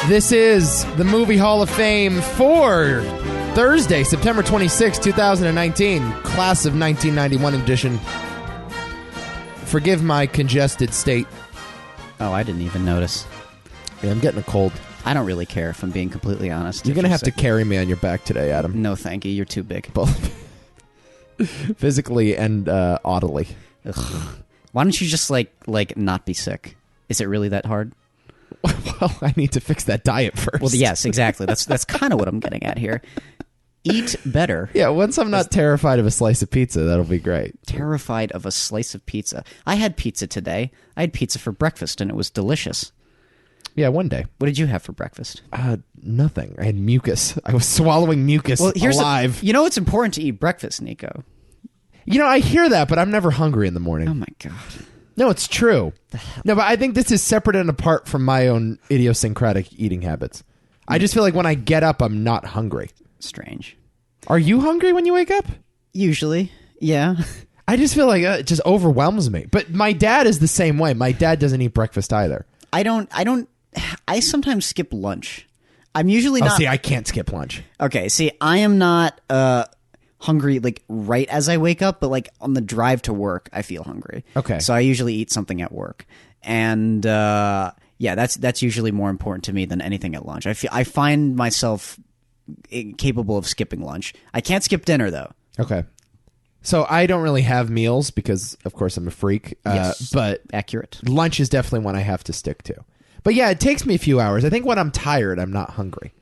This is the Movie Hall of Fame for Thursday, September 26, 2019, class of 1991 edition. Forgive my congested state. Oh, I didn't even notice. Yeah, I'm getting a cold. I don't really care, if I'm being completely honest. You're going to have to carry me on your back today, Adam. No, thank you. You're too big. Both physically and audibly. Ugh. Why don't you just, like not be sick? Is it really that hard? Well, I need to fix that diet first. Well, yes, exactly. That's kind of what I'm getting at here. Eat better. Yeah, once I'm not terrified of a slice of pizza, that'll be great. Terrified of a slice of pizza. I had pizza today. I had pizza for breakfast, and it was delicious. Yeah, one day. What did you have for breakfast? Nothing. I had mucus. I was swallowing mucus alive. You know it's important to eat breakfast, Nico. You know, I hear that, but I'm never hungry in the morning. Oh, my God. No, it's true. No, but I think this is separate and apart from my own idiosyncratic eating habits. I just feel like when I get up, I'm not hungry. Strange. Are you hungry when you wake up? Usually, yeah. I just feel like it just overwhelms me. But my dad is the same way. My dad doesn't eat breakfast either. I sometimes skip lunch. I'm usually not. Oh, see, I can't skip lunch. Okay, see, I am not hungry like right as I wake up, but like on the drive to work, I feel hungry. Okay. So I usually eat something at work. And yeah, that's usually more important to me than anything at lunch. I find myself capable of skipping lunch. I can't skip dinner though. Okay. So I don't really have meals because, of course, I'm a freak. Yes, but accurate. Lunch is definitely one I have to stick to. But yeah, it takes me a few hours. I think when I'm tired, I'm not hungry.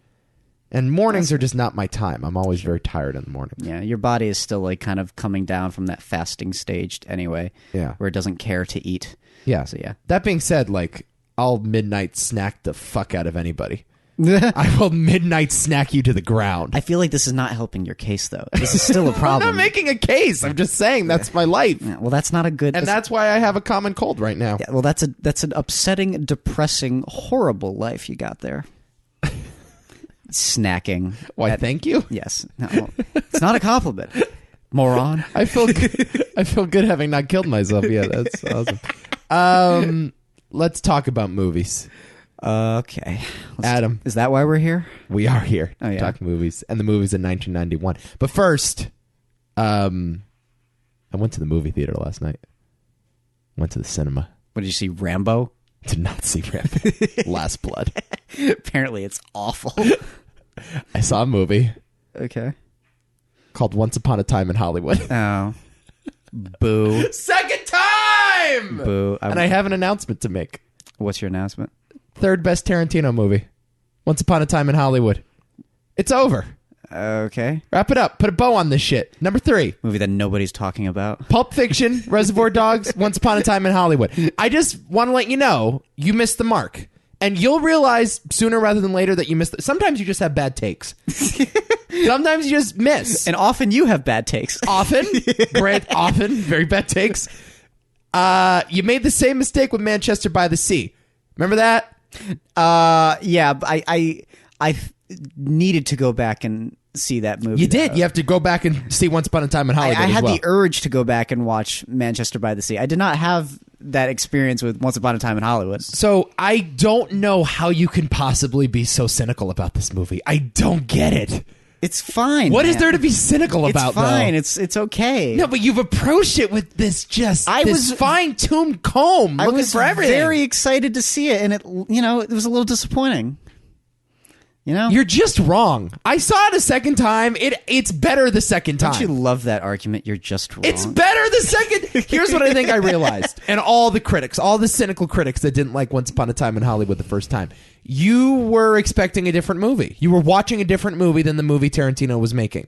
And mornings are just not my time. I'm always very tired in the morning. Yeah, your body is still like kind of coming down from that fasting stage anyway. Yeah. Where it doesn't care to eat. Yeah. So yeah. That being said, like, I'll midnight snack the fuck out of anybody. I will midnight snack you to the ground. I feel like this is not helping your case, though. This is still a problem. I'm not making a case. I'm just saying that's my life. Yeah, well, that's not a good... And that's why I have a common cold right now. Yeah, well, that's an upsetting, depressing, horrible life you got there. Snacking. Why, thank you? Yes. No, it's not a compliment. Moron. I feel good having not killed myself yet. That's awesome. Let's talk about movies. Okay. Adam. Is that why we're here? We are here to talk movies and the movies in 1991. But first, I went to the movie theater last night. Went to the cinema. What did you see, Rambo? Did not see Rambo. Last Blood. Apparently it's awful. I saw a movie. Okay. Called Once Upon a Time in Hollywood. Oh. Boo. Second time! Boo. And I have an announcement to make. What's your announcement? Third best Tarantino movie. Once Upon a Time in Hollywood. It's over. Okay. Wrap it up. Put a bow on this shit. Number 3. Movie that nobody's talking about. Pulp Fiction, Reservoir Dogs, Once Upon a Time in Hollywood. I just want to let you know, you missed the mark. And you'll realize sooner rather than later that you missed sometimes you just have bad takes. Sometimes you just miss. And often you have bad takes. Often. Often. Very bad takes. You made the same mistake with Manchester by the Sea. Remember that? Yeah, I needed to go back and see that movie. You did. You have to go back and see Once Upon a Time in Hollywood. I had as well. the urge to go back and watch Manchester by the Sea. I did not have that experience with Once Upon a Time in Hollywood. So I don't know how you can possibly be so cynical about this movie. I don't get it. It's fine. What is there to be cynical about? It's fine. Though? It's okay. No, but you've approached it with this fine-tuned comb. I looking was for everything. very excited to see it, and it was a little disappointing. You know, you're just wrong. I saw it a second time. It's better the second time. Don't you love that argument? You're just wrong. It's better the second. Here's what I think I realized, and all the cynical critics that didn't like Once Upon a Time in Hollywood the first time. You were expecting a different movie. You were watching a different movie than the movie Tarantino was making.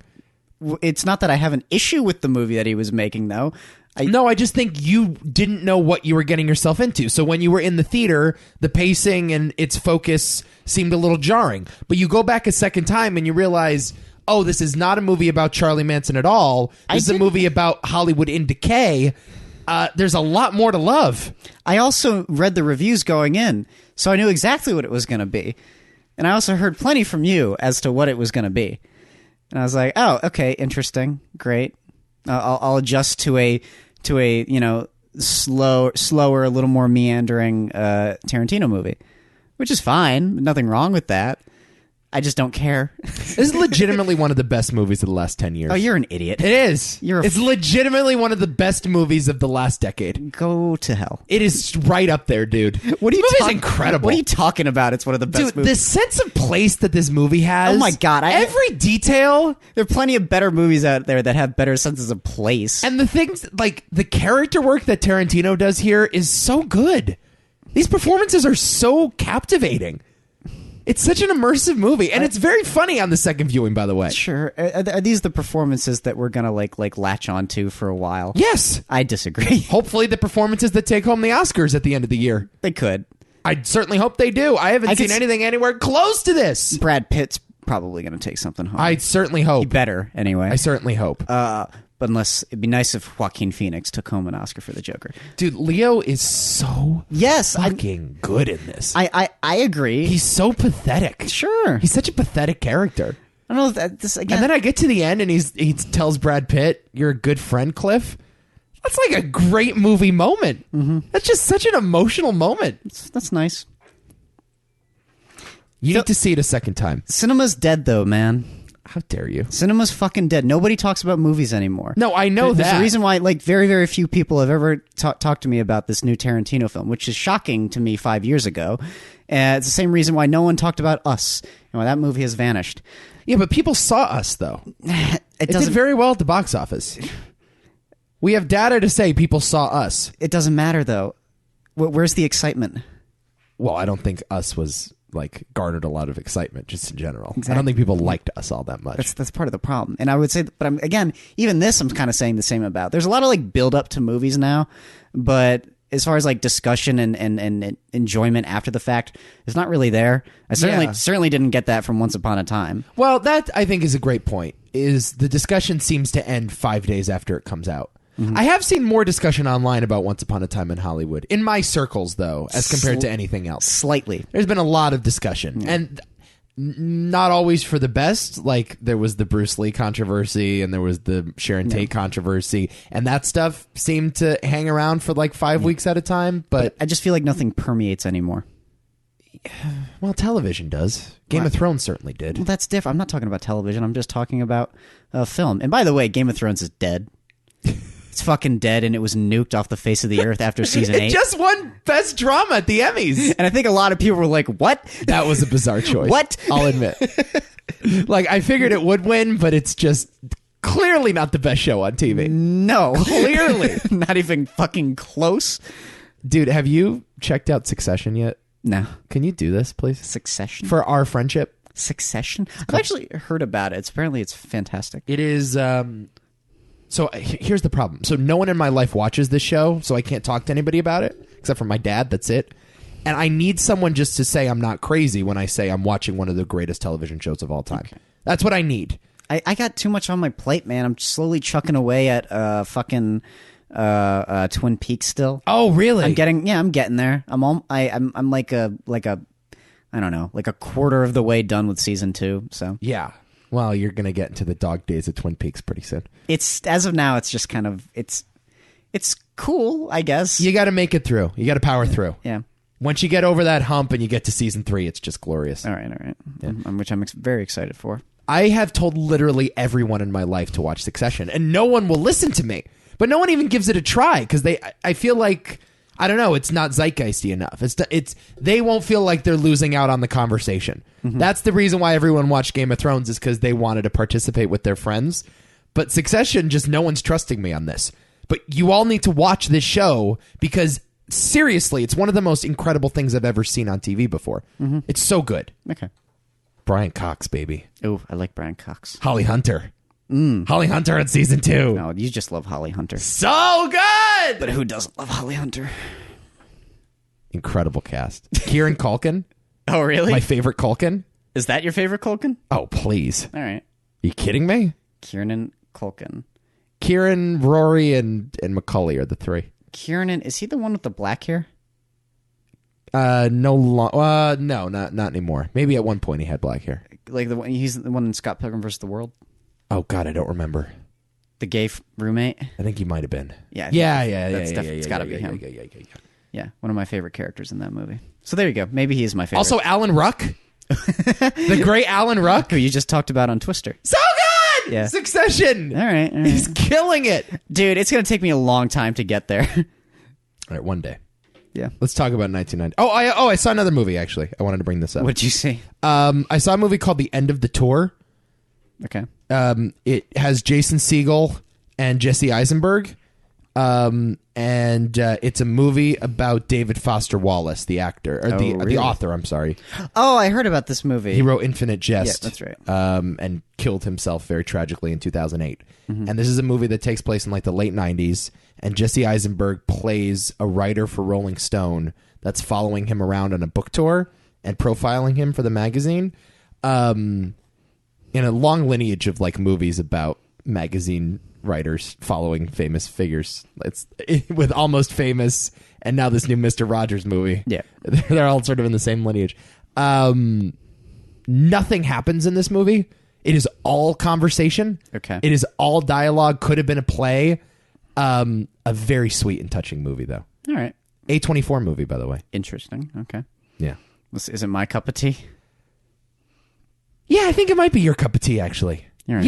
It's not that I have an issue with the movie that he was making, though. No, I just think you didn't know what you were getting yourself into. So when you were in the theater, the pacing and its focus seemed a little jarring. But you go back a second time and you realize, oh, this is not a movie about Charlie Manson at all. This is a movie about Hollywood in decay. There's a lot more to love. I also read the reviews going in, so I knew exactly what it was going to be. And I also heard plenty from you as to what it was going to be. And I was like, oh, okay, interesting, great. I'll adjust to a slower, a little more meandering Tarantino movie. which is fine. Nothing wrong with that. I just don't care. This is legitimately one of the best movies of the last 10 years. Oh, you're an idiot. It is. It's legitimately one of the best movies of the last decade. Go to hell. It is right up there, dude. What are you movie's incredible. What are you talking about? It's one of the best dude, movies. the sense of place that this movie has. Oh my God. Every detail. There are plenty of better movies out there that have better senses of place. And the things, like, the character work that Tarantino does here is so good. These performances are so captivating. It's such an immersive movie, and it's very funny on the second viewing, by the way. Sure. Are these the performances that we're gonna like latch onto for a while? Yes. I disagree. Hopefully the performances that take home the Oscars at the end of the year. They could. I certainly hope they do. I haven't seen anything anywhere close to this. Brad Pitt's probably gonna take something home. I certainly hope. He better, anyway. I certainly hope. But unless it'd be nice if Joaquin Phoenix took home an Oscar for the Joker. Dude, Leo is so fucking good in this. I agree. He's so pathetic. Sure. He's such a pathetic character. I don't know if that this again. And then I get to the end and he tells Brad Pitt, "You're a good friend, Cliff." That's like a great movie moment. Mm-hmm. That's just such an emotional moment. That's nice. You need to see it a second time. Cinema's dead, though, man. How dare you? Cinema's fucking dead. Nobody talks about movies anymore. No, I know that. There's a reason why, like, very, very few people have ever talked to me about this new Tarantino film, which is shocking to me 5 years ago. It's the same reason why no one talked about Us, and why that movie has vanished. Yeah, but people saw Us, though. It did doesn't very well at the box office. We have data to say people saw Us. It doesn't matter, though. Where's the excitement? Well, I don't think Us was... like garnered a lot of excitement just in general. Exactly. I don't think people liked Us all that much. That's part of the problem. And I would say, but again, even this I'm kind of saying the same about. There's a lot of like build up to movies now, but as far as like discussion and enjoyment after the fact, it's not really there. I certainly didn't get that from Once Upon a Time. Well, that I think is a great point. Is the discussion seems to end 5 days after it comes out. Mm-hmm. I have seen more discussion online about Once Upon a Time in Hollywood. In my circles, though, as compared to anything else. Slightly. There's been a lot of discussion. Yeah. And not always for the best. Like, there was the Bruce Lee controversy, and there was the Sharon Tate controversy. And that stuff seemed to hang around for like 5 weeks at a time. But I just feel like nothing permeates anymore. Well, television does. Game of Thrones certainly did. Well, that's different. I'm not talking about television. I'm just talking about film. And by the way, Game of Thrones is dead. It's fucking dead, and it was nuked off the face of the earth after season 8. It just won Best Drama at the Emmys. And I think a lot of people were like, what? That was a bizarre choice. What? I'll admit. Like, I figured it would win, but it's just clearly not the best show on TV. No. Clearly. Not even fucking close. Dude, have you checked out Succession yet? No. Can you do this, please? Succession? For our friendship? Succession? I've actually heard about it. Apparently it's fantastic. It is... So here's the problem. So no one in my life watches this show, so I can't talk to anybody about it, except for my dad. That's it. And I need someone just to say I'm not crazy when I say I'm watching one of the greatest television shows of all time. Okay. That's what I need. I got too much on my plate, man. I'm slowly chucking away at fucking Twin Peaks still. Oh, really? I'm getting there. I'm like a I don't know, like a quarter of the way done with season 2. So yeah. Well, you're going to get into the dog days of Twin Peaks pretty soon. It's as of now, it's just kind of it's cool, I guess. You got to make it through. You got to power through. Yeah. Once you get over that hump and you get to season 3, it's just glorious. All right. Yeah. Which I'm very excited for. I have told literally everyone in my life to watch Succession, and no one will listen to me. But no one even gives it a try because I feel like, I don't know, it's not zeitgeisty enough. They won't feel like they're losing out on the conversation. Mm-hmm. That's the reason why everyone watched Game of Thrones, is because they wanted to participate with their friends. But Succession, just no one's trusting me on this. But you all need to watch this show because, seriously, it's one of the most incredible things I've ever seen on TV before. Mm-hmm. It's so good. Okay. Brian Cox, baby. Oh, I like Brian Cox. Holly Hunter. Holly Hunter in season 2. No, you just love Holly Hunter. So good! But who doesn't love Holly Hunter? Incredible cast. Kieran Culkin. Oh, really? My favorite Culkin. Is that your favorite Culkin? Oh, please. All right. Are you kidding me? Kieran Culkin. Kieran, Rory, and Macaulay are the 3. Kieran, is he the one with the black hair? No, not anymore. Maybe at one point he had black hair. Like he's the one in Scott Pilgrim vs. the World? Oh, God, I don't remember. The gay roommate? I think he might have been. Yeah. Yeah. It's got to be him. Yeah. Yeah, one of my favorite characters in that movie. So there you go. Maybe he is my favorite. Also, Alan Ruck. The great Alan Ruck. who you just talked about on Twister. So good! Yeah. Succession. All right. He's killing it. Dude, it's going to take me a long time to get there. All right, one day. Yeah. Let's talk about 1990. I saw another movie, actually. I wanted to bring this up. What'd you see? I saw a movie called The End of the Tour. Okay. It has Jason Segel and Jesse Eisenberg. And it's a movie about David Foster Wallace, the actor, or the author, I'm sorry. Oh, I heard about this movie. He wrote Infinite Jest. Yeah, that's right. And killed himself very tragically in 2008. And this is a movie that takes place in like the late 90s, and Jesse Eisenberg plays a writer for Rolling Stone that's following him around on a book tour and profiling him for the magazine. In a long lineage of like movies about magazine writers following famous figures. It's with Almost Famous and now this new Mr. Rogers movie. Yeah. They're all sort of in the same lineage. Nothing happens in this movie. It is all conversation. Okay. It is all dialogue. Could have been a play. A very sweet and touching movie, though. All right. A24 movie, by the way. Interesting. Okay. Yeah. Is it my cup of tea? Yeah, I think it might be your cup of tea, actually. All right.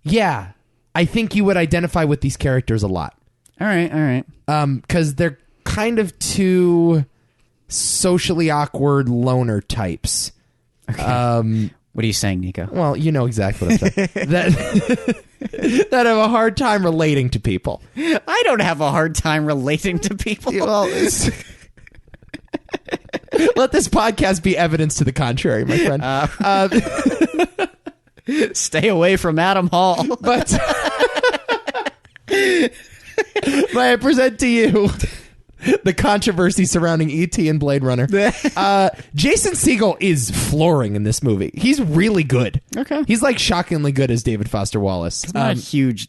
Yeah. I think you would identify with these characters a lot. All right. Because they're kind of two socially awkward loner types. Okay. What are you saying, Nico? Well, you know exactly what I'm saying. that have a hard time relating to people. I don't have a hard time relating to people. Well, let this podcast be evidence to the contrary, my friend. Stay away from Adam Hall. But may I present to you the controversy surrounding E.T. and Blade Runner. Jason Segel is flooring in this movie. He's really good. Okay. He's like shockingly good as David Foster Wallace. I'm not a huge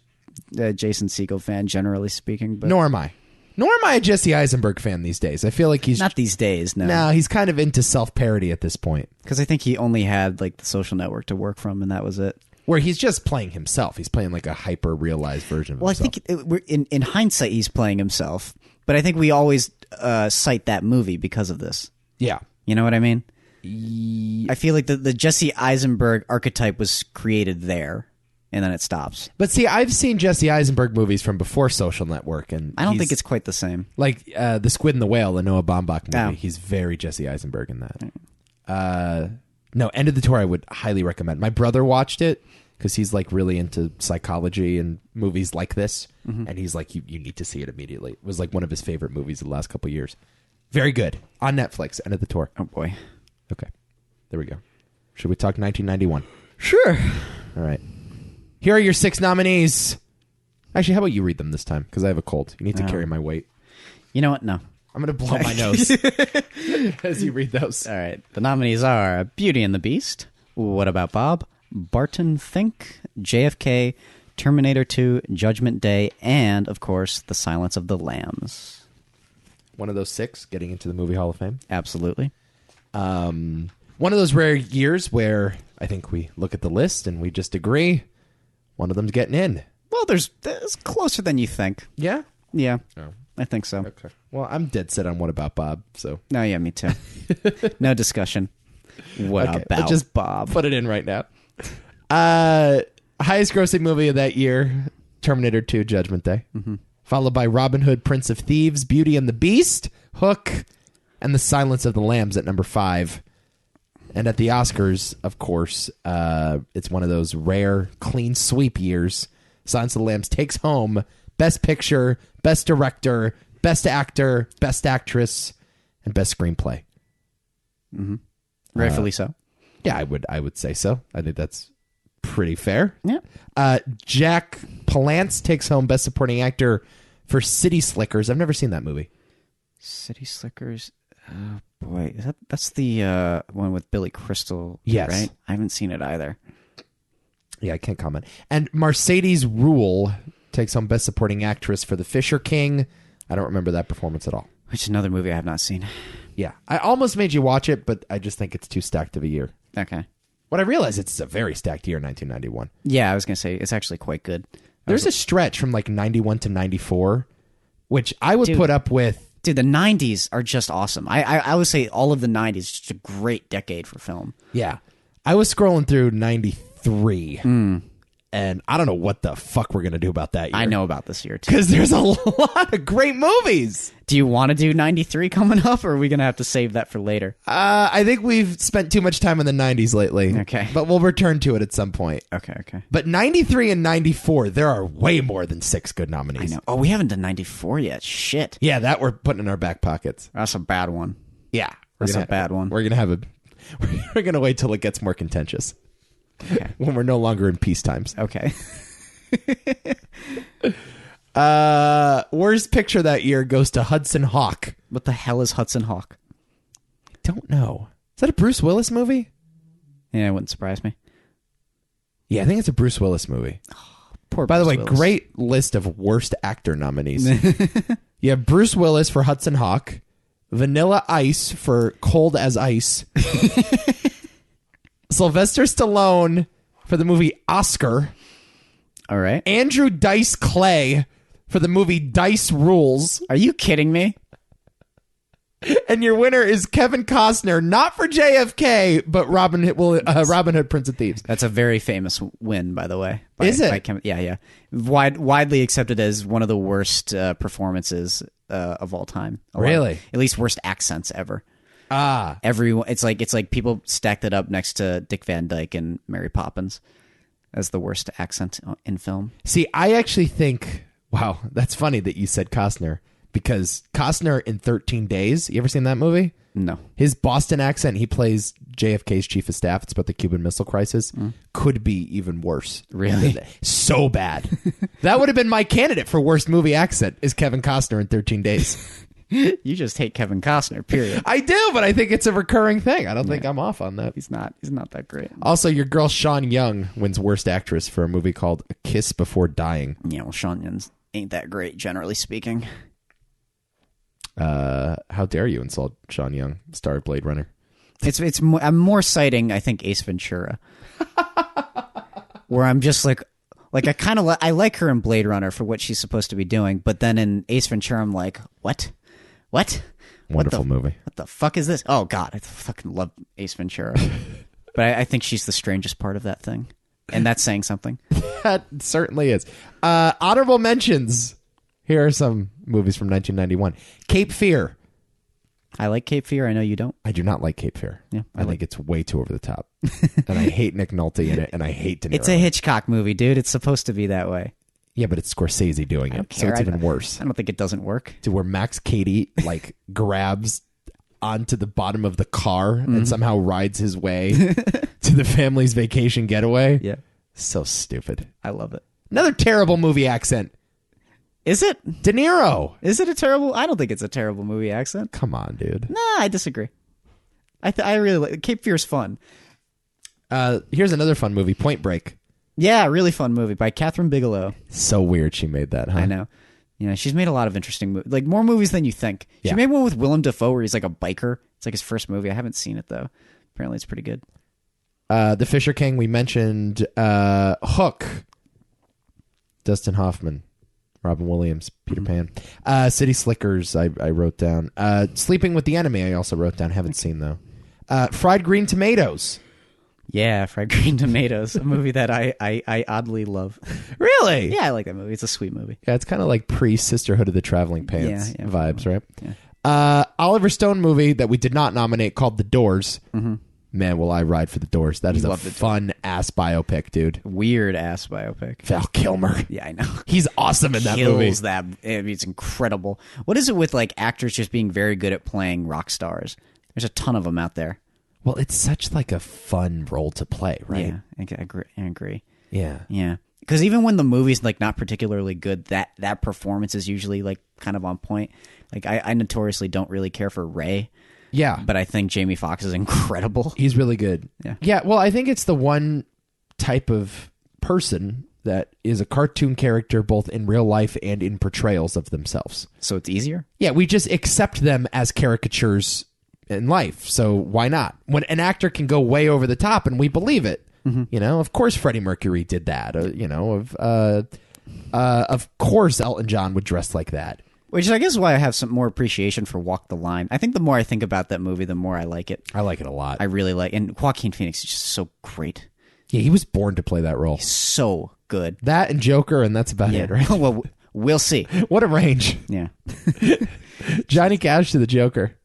Jason Segel fan, generally speaking. But Nor am I. Nor am I a Jesse Eisenberg fan these days. I feel like he's... Not these days, no. No, he's kind of into self-parody at this point. Because I think he only had like the Social Network to work from, and that was it. Where he's just playing himself. He's playing like a hyper-realized version of himself. Well, I think in hindsight, he's playing himself. But I think we always cite that movie because of this. Yeah. You know what I mean? I feel like the Jesse Eisenberg archetype was created there, and then it stops. But see, I've seen Jesse Eisenberg movies from before Social Network, and I don't think it's quite the same. Like The Squid and the Whale, the Noah Baumbach movie. Oh. He's very Jesse Eisenberg in that. No, End of the Tour I would highly recommend. My brother watched it because he's like really into psychology and movies like this, and he's like, you need to see it immediately. It was like one of his favorite movies of the last couple of years. Very good. On Netflix, End of the Tour. Oh, boy. Okay. There we go. Should we talk 1991? Sure. All right. Here are your 6 nominees. Actually, how about you read them this time? Because I have a cold. You need to carry my weight. You know what? No. I'm going to blow my nose as you read those. All right. The nominees are Beauty and the Beast, What About Bob, Barton Fink, JFK, Terminator 2, Judgment Day, and, of course, The Silence of the Lambs. One of those 6 getting into the Movie Hall of Fame. Absolutely. One of those rare years where I think we look at the list and we just agree one of them's getting in. Well, there's closer than you think. Yeah? Yeah, Oh. I think so. Okay. Well, I'm dead set on What About Bob, so... No, yeah, me too. No discussion. What Okay, about just Bob? put it in right now. Highest grossing movie of that year, Terminator 2, Judgment Day. Followed by Robin Hood, Prince of Thieves, Beauty and the Beast, Hook, and The Silence of the Lambs at number 5. And at the Oscars, of course, it's one of those rare, clean sweep years. Silence of the Lambs takes home Best Picture, Best Director, Best Actor, Best Actress, and Best Screenplay. Rightfully so. Yeah, I would say so. I think that's pretty fair. Yeah. Jack Palance takes home Best Supporting Actor for City Slickers. I've never seen that movie. City Slickers. Oh boy, that's the one with Billy Crystal? Yes. Right. I haven't seen it either. Yeah, I can't comment. And Mercedes Rule takes home Best Supporting Actress for The Fisher King. I don't remember that performance at all. Which is another movie I have not seen. Yeah, I almost made you watch it, but I just think it's too stacked of a year. Okay. What I realize it's a very stacked year, 1991. Yeah, I was gonna say it's actually quite good. There's a stretch from like 91 to 94, which I would put up with Dude, the 90s are just awesome. I would say all of the 90s is just a great decade for film. Yeah. I was scrolling through 93, and I don't know what the fuck we're going to do about that year. I know about this year, too. Because there's a lot of great movies. Do you want to do 93 coming up, or are we going to have to save that for later? I think we've spent too much time in the 90s lately. Okay. But we'll return to it at some point. Okay. But 93 and 94, there are way more than 6 good nominees. I know. Oh, we haven't done 94 yet. Shit. Yeah, that we're putting in our back pockets. That's a bad one. Yeah. That's a bad one. We're going to wait till it gets more contentious. Okay. When we're no longer in peace times. Okay. Worst picture that year goes to Hudson Hawk. What the hell is Hudson Hawk? I don't know. Is that a Bruce Willis movie? Yeah, it wouldn't surprise me. Yeah, I think it's a Bruce Willis movie. Poor By the way, Bruce Willis. great list of worst actor nominees. You have Bruce Willis for Hudson Hawk, Vanilla Ice for Cold as Ice, Sylvester Stallone for the movie Oscar, All right. Andrew Dice Clay for the movie Dice Rules, Are you kidding me? and your winner is Kevin Costner, not for JFK, but Robin Hood, Prince of Thieves. That's a very famous win, by the way. Is it? Yeah. Widely accepted as one of the worst performances of all time. Really? At least worst accents ever. Ah. Everyone, it's like people stacked it up next to Dick Van Dyke and Mary Poppins as the worst accent in film. See, I actually think, wow, that's funny that you said Costner, because Costner in 13 Days, you ever seen that movie? No. His Boston accent, he plays JFK's chief of staff. It's about the Cuban Missile Crisis. Could be even worse. Really? So bad. That would have been my candidate for worst movie accent, is Kevin Costner in 13 Days. You just hate Kevin Costner, period. I do, but I think it's a recurring thing. I don't think I'm off on that. He's not that great. Also, your girl Sean Young wins worst actress for a movie called A Kiss Before Dying. Yeah, well, Sean Young ain't that great, generally speaking. How dare you insult Sean Young, star of Blade Runner? I'm more citing, I think, Ace Ventura, where I'm just like I like her in Blade Runner for what she's supposed to be doing, but then in Ace Ventura, I'm like, what? Wonderful movie. What the fuck is this? Oh God, I fucking love Ace Ventura, but I think she's the strangest part of that thing, and that's saying something. That certainly is. Honorable mentions. Here are some movies from 1991. Cape Fear. I like Cape Fear. I know you don't. I do not like Cape Fear. Yeah, I think it's way too over the top. And I hate Nick Nolte in it, and I hate De Niro. It's a Hitchcock movie, dude. It's supposed to be that way. Yeah, but it's Scorsese doing it, so it's even worse. I don't think it doesn't work. To where Max Cady grabs onto the bottom of the car and somehow rides his way to the family's vacation getaway. Yeah. So stupid. I love it. Another terrible movie accent. Is it? De Niro. Is it a terrible? I don't think it's a terrible movie accent. Come on, dude. Nah, I disagree. I really like Cape Fear's fun. Here's another fun movie, Point Break. Yeah, really fun movie by Catherine Bigelow. So weird she made that, huh? I know. Yeah, she's made a lot of interesting movies. Like, more movies than you think. She Yeah. made one with Willem Dafoe where he's like a biker. It's like his first movie. I haven't seen it, though. Apparently it's pretty good. The Fisher King, we mentioned. Hook. Dustin Hoffman. Robin Williams. Peter Pan. City Slickers, I wrote down. Sleeping with the Enemy, I also wrote down. Haven't seen, though. Fried Green Tomatoes. Yeah, Fried Green Tomatoes, a movie that I oddly love. Really? Yeah, I like that movie. It's a sweet movie. Yeah, it's kind of like pre-Sisterhood of the Traveling Pants Yeah, vibes, right? Yeah. Oliver Stone movie that we did not nominate called The Doors. Man, will I ride for The Doors. That is a fun-ass biopic, dude. Weird-ass biopic. Val Kilmer. Yeah, I know. He's awesome in that movie. Kills that. I mean, it's incredible. What is it with like actors just being very good at playing rock stars? There's a ton of them out there. Well, it's such like a fun role to play, right? Yeah, I agree. Yeah. Yeah. Because even when the movie's like not particularly good, that performance is usually like kind of on point. Like I notoriously don't really care for Ray. Yeah. But I think Jamie Foxx is incredible. He's really good. Yeah. Yeah, well, I think it's the one type of person that is a cartoon character both in real life and in portrayals of themselves. So it's easier? Yeah, we just accept them as caricatures in life. So why not? When an actor can go way over the top and we believe it, you know, of course Freddie Mercury did that. You know, of course Elton John would dress like that. Which I guess is why I have some more appreciation for Walk the Line. I think the more I think about that movie, the more I like it. I like it a lot. I really like, and Joaquin Phoenix is just so great. Yeah, he was born to play that role. So good. That and Joker, and that's about it, right? Well, we'll see. What a range. Yeah. Johnny Cash to the Joker.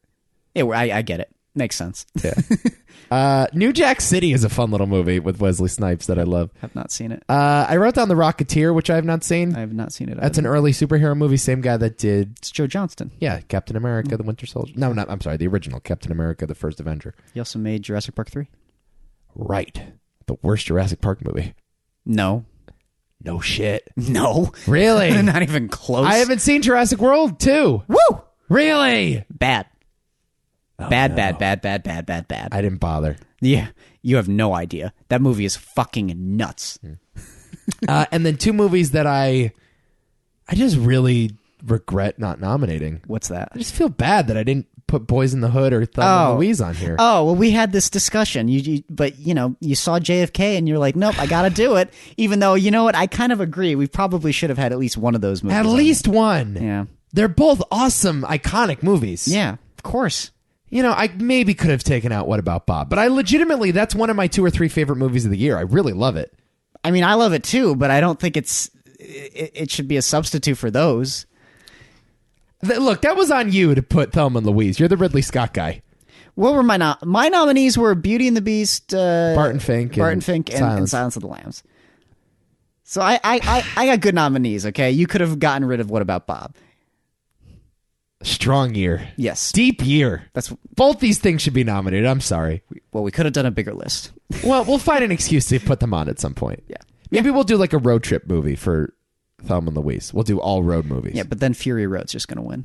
Yeah, I get it. Makes sense. Yeah. New Jack City is a fun little movie with Wesley Snipes that I love. Have not seen it. I wrote down The Rocketeer, which I have not seen. I have not seen it. That's an early superhero movie. Same guy that did... It's Joe Johnston. Yeah, Captain America, The Winter Soldier. No, I'm sorry, the original Captain America, The First Avenger. He also made Jurassic Park 3. Right. The worst Jurassic Park movie. No. No shit. No. Really? Not even close. I haven't seen Jurassic World 2. Woo! Really? Bad. Oh, bad. I didn't bother. Yeah. You have no idea. That movie is fucking nuts. And then 2 movies that I just really regret not nominating. What's that? I just feel bad that I didn't put Boys in the Hood or Thelma and Louise on here. Oh, well, we had this discussion. But you saw JFK and you're like, nope, I got to do it. Even though, you know what? I kind of agree. We probably should have had at least one of those movies. At least one. Yeah. They're both awesome, iconic movies. Yeah, of course. You know, I maybe could have taken out What About Bob, but I legitimately, that's one of my 2 or 3 favorite movies of the year. I really love it. I mean, I love it too, but I don't think it should be a substitute for those. Look, that was on you to put Thelma and Louise. You're the Ridley Scott guy. What were my nominees were Beauty and the Beast, Barton Fink, and Silence of the Lambs. So I got good nominees, okay? You could have gotten rid of What About Bob. Strong year. Yes. Deep year. Both these things should be nominated. I'm sorry. Well, we could have done a bigger list. Well, we'll find an excuse to put them on at some point. Yeah. Maybe we'll do like a road trip movie for Thelma and Louise. We'll do all road movies. Yeah, but then Fury Road's just going to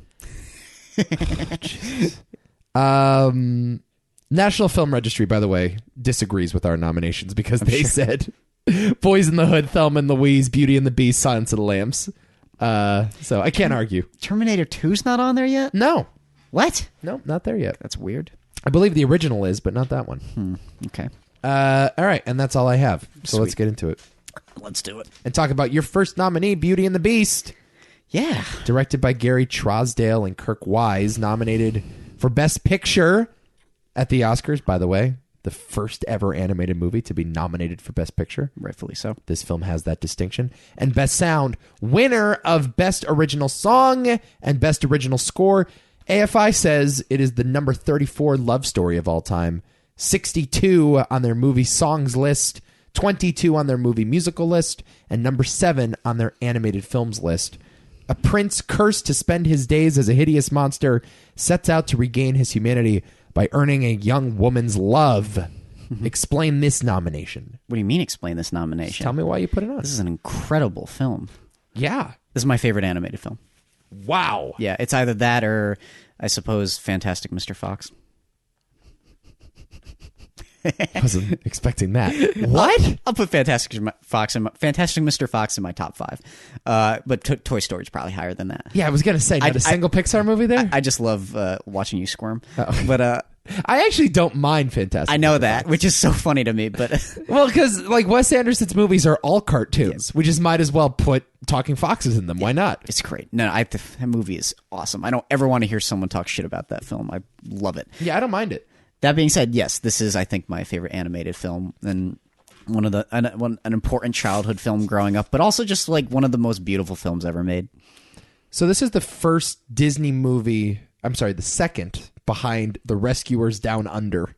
win. National Film Registry, by the way, disagrees with our nominations because they said Boys in the Hood, Thelma and Louise, Beauty and the Beast, Silence of the Lambs. So I can't argue. Terminator 2's not on there yet? No. What? No, not there yet. That's weird. I believe the original is, but not that one. Okay. All right, and that's all I have. So let's get into it. Let's do it. And talk about your first nominee, Beauty and the Beast. Yeah. Directed by Gary Trousdale and Kirk Wise, nominated for Best Picture at the Oscars, by the way. The first ever animated movie to be nominated for Best Picture. Rightfully so. This film has that distinction. And Best Sound, winner of Best Original Song and Best Original Score. AFI says it is the number 34 love story of all time. 62 on their movie songs list, 22 on their movie musical list, and number 7 on their animated films list. A prince cursed to spend his days as a hideous monster sets out to regain his humanity by earning a young woman's love. Explain this nomination. What do you mean explain this nomination? Just tell me why you put it on. This is an incredible film. Yeah. This is my favorite animated film. Wow. Yeah, it's either that or, I suppose, Fantastic Mr. Fox. I wasn't expecting that. What? I'll put Fantastic Mr. Fox in my top 5. But Toy Story is probably higher than that. Yeah, I was going to say, not a single Pixar movie there? I just love watching you squirm. Oh. But I actually don't mind Fantastic. I know Mr. that, Fox. which is so funny to me. But well, because like Wes Anderson's movies are all cartoons. We just might as well put talking foxes in them. Why not? It's great. No, that movie is awesome. I don't ever want to hear someone talk shit about that film. I love it. Yeah, I don't mind it. That being said, yes, this is, I think, my favorite animated film and an important childhood film growing up, but also just like one of the most beautiful films ever made. So this is the first Disney movie. I'm sorry, the second behind The Rescuers Down Under,